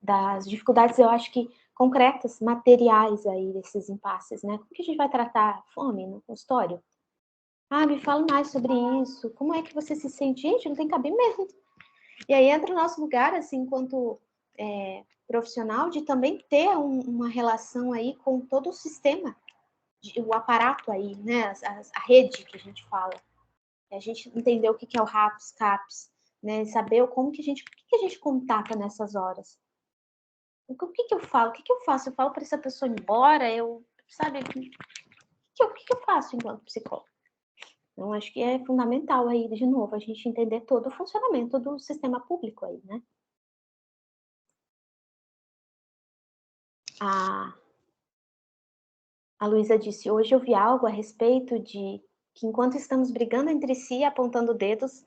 Das dificuldades, eu acho que concretas, materiais aí desses impasses, né? Como que a gente vai tratar a fome no consultório? Me fala mais sobre isso. Como é que você se sente? Gente, não tem cabimento. E aí entra o nosso lugar, assim, enquanto profissional, de também ter uma relação aí com todo o sistema, o aparato aí, né? A rede que a gente fala. A gente entender o que é o RAPS, CAPS, né? Saber o que a gente contata nessas horas. O que eu falo? O que eu faço? Eu falo para essa pessoa ir embora? Sabe? O que eu faço enquanto psicólogo? Então, acho que é fundamental aí, de novo, a gente entender todo o funcionamento do sistema público aí, né? A Luísa disse, hoje eu vi algo a respeito de que enquanto estamos brigando entre si, apontando dedos,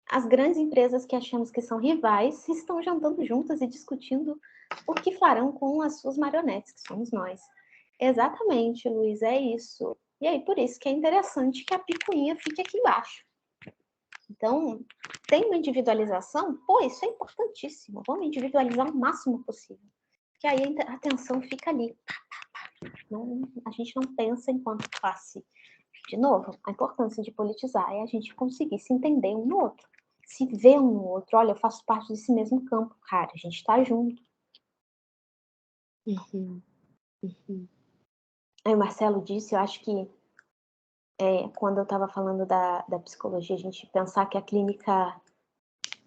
as grandes empresas que achamos que são rivais estão jantando juntas e discutindo o que farão com as suas marionetes, que somos nós. Exatamente, Luiz, é isso. E aí, por isso que é interessante que a picuinha fique aqui embaixo. Então, tem uma individualização? Pô, isso é importantíssimo. Vamos individualizar o máximo possível. Porque aí a atenção fica ali. A gente não pensa enquanto classe. De novo, a importância de politizar é a gente conseguir se entender um no outro. Se ver um no outro. Olha, eu faço parte desse mesmo campo. Cara, a gente tá junto. Aí o Marcelo disse, eu acho que quando eu estava falando da psicologia, a gente pensar que a clínica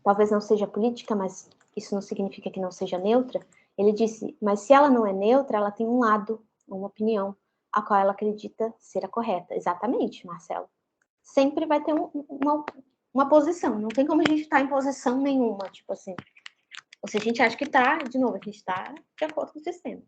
talvez não seja política, mas isso não significa que não seja neutra. Ele disse, mas se ela não é neutra, ela tem um lado, uma opinião, a qual ela acredita ser a correta. Exatamente, Marcelo. Sempre vai ter uma posição, não tem como a gente estar em posição nenhuma, tipo assim. Ou se a gente acha que está, de novo, a gente está de acordo com o sistema.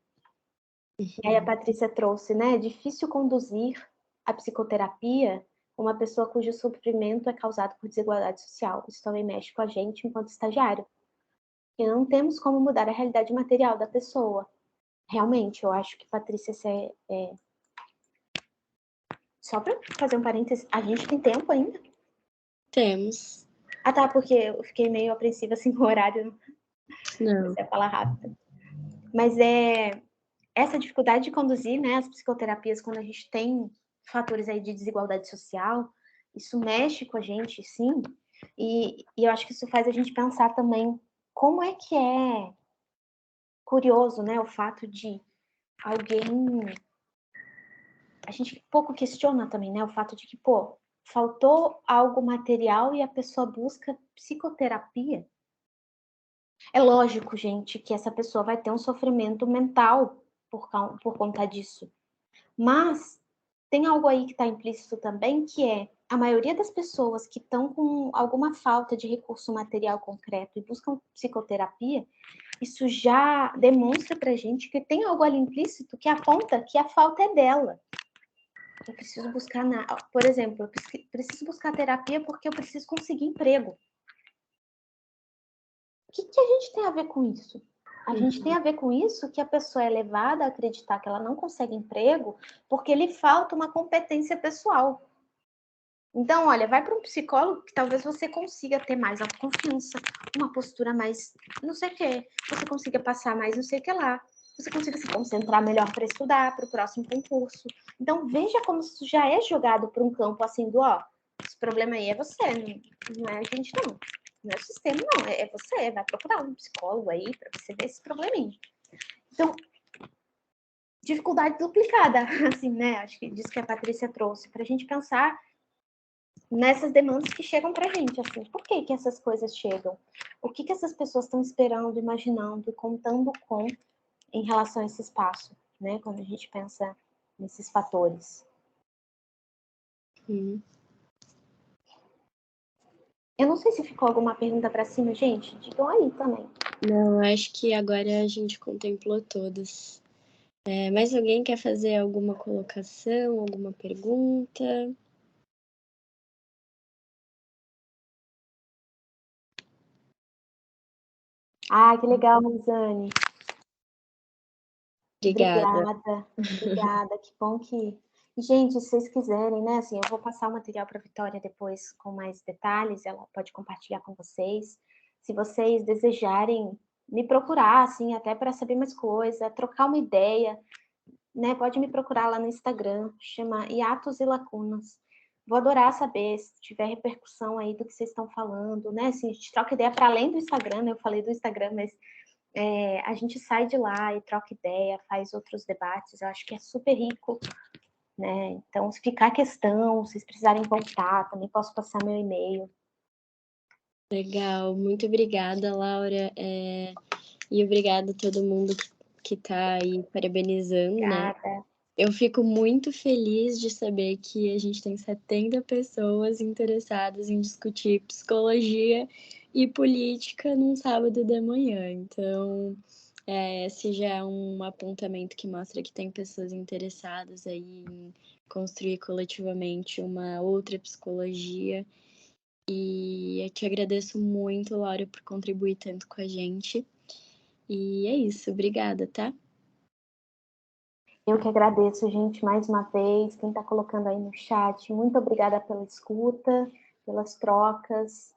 E aí a Patrícia trouxe, né, é difícil conduzir a psicoterapia uma pessoa cujo sofrimento é causado por desigualdade social. Isso também mexe com a gente enquanto estagiário. E não temos como mudar a realidade material da pessoa. Realmente, eu acho que, Patrícia, só para fazer um parênteses, a gente tem tempo ainda? Temos. Tá, porque eu fiquei meio apreensiva assim com o horário. Não. Você ia falar rápido. Mas essa dificuldade de conduzir, né, as psicoterapias quando a gente tem fatores aí de desigualdade social, isso mexe com a gente, sim, e eu acho que isso faz a gente pensar também como é que é curioso, né, o fato de alguém... A gente pouco questiona também, né, o fato de que, faltou algo material e a pessoa busca psicoterapia. É lógico, gente, que essa pessoa vai ter um sofrimento mental por conta disso. Mas tem algo aí que está implícito também, que é a maioria das pessoas que estão com alguma falta de recurso material concreto e buscam psicoterapia, isso já demonstra para a gente que tem algo ali implícito que aponta que a falta é dela. Eu preciso buscar, por exemplo, eu preciso buscar terapia porque eu preciso conseguir emprego. O que a gente tem a ver com isso? A gente tem a ver com isso que a pessoa é levada a acreditar que ela não consegue emprego porque lhe falta uma competência pessoal. Então, olha, vai para um psicólogo que talvez você consiga ter mais autoconfiança, uma postura mais não sei o quê, você consiga passar mais não sei o que lá, você consiga se concentrar melhor para estudar, para o próximo concurso. Então, veja como isso já é jogado para um campo assim do, esse problema aí é você, não é a gente não. Não é o sistema, não. É você. Vai procurar um psicólogo aí para você ver esse probleminha. Então, dificuldade duplicada, assim, né? Acho que disso que a Patrícia trouxe, para a gente pensar nessas demandas que chegam para a gente, assim. Por que essas coisas chegam? O que essas pessoas estão esperando, imaginando, contando com em relação a esse espaço, né? Quando a gente pensa nesses fatores. Eu não sei se ficou alguma pergunta para cima, gente. Digam aí também. Não, acho que agora a gente contemplou todas. Mais alguém quer fazer alguma colocação, alguma pergunta? Ah, que legal, Rosane. Obrigada. Obrigada, que bom que... E, gente, se vocês quiserem, né, assim, eu vou passar o material para a Vitória depois com mais detalhes, ela pode compartilhar com vocês. Se vocês desejarem me procurar, assim, até para saber mais coisa, trocar uma ideia, né, pode me procurar lá no Instagram, chama Hiatos e Lacunas. Vou adorar saber se tiver repercussão aí do que vocês estão falando, né, assim, a gente troca ideia para além do Instagram, né, eu falei do Instagram, mas a gente sai de lá e troca ideia, faz outros debates, eu acho que é super rico, né? Então, se ficar questão, se vocês precisarem voltar, também posso passar meu e-mail. Legal, muito obrigada, Laura. E obrigada a todo mundo que está aí parabenizando, Obrigada. né? Eu fico muito feliz de saber que a gente tem 70 pessoas interessadas em discutir psicologia e política num sábado de manhã. Então, esse já é um apontamento que mostra que tem pessoas interessadas aí em construir coletivamente uma outra psicologia. E eu te agradeço muito, Laura, por contribuir tanto com a gente. E é isso, obrigada, tá? Eu que agradeço, gente, mais uma vez, quem está colocando aí no chat. Muito obrigada pela escuta, pelas trocas.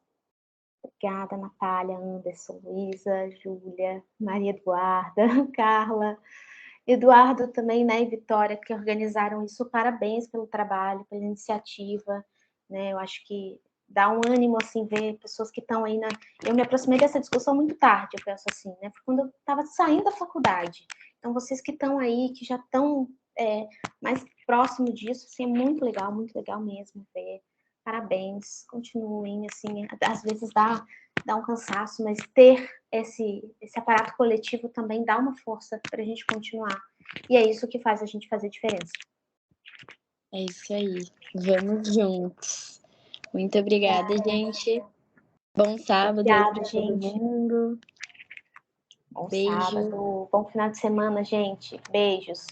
Obrigada, Natália, Anderson, Luísa, Júlia, Maria Eduarda, Carla, Eduardo também, né, e Vitória, que organizaram isso. Parabéns pelo trabalho, pela iniciativa, né? Eu acho que dá um ânimo, assim, ver pessoas que estão aí na... Eu me aproximei dessa discussão muito tarde, eu penso assim, né? Foi quando eu estava saindo da faculdade. Então, vocês que estão aí, que já estão mais próximo disso, assim, é muito legal mesmo ver. Parabéns, continuem, assim, às vezes dá um cansaço, mas ter esse aparato coletivo também dá uma força para a gente continuar. E é isso que faz a gente fazer diferença. É isso aí. Vamos juntos. Muito obrigada, gente. Bom sábado Obrigada, para todo gente. mundo. Bom Beijo. sábado, bom final de semana, gente. Beijos.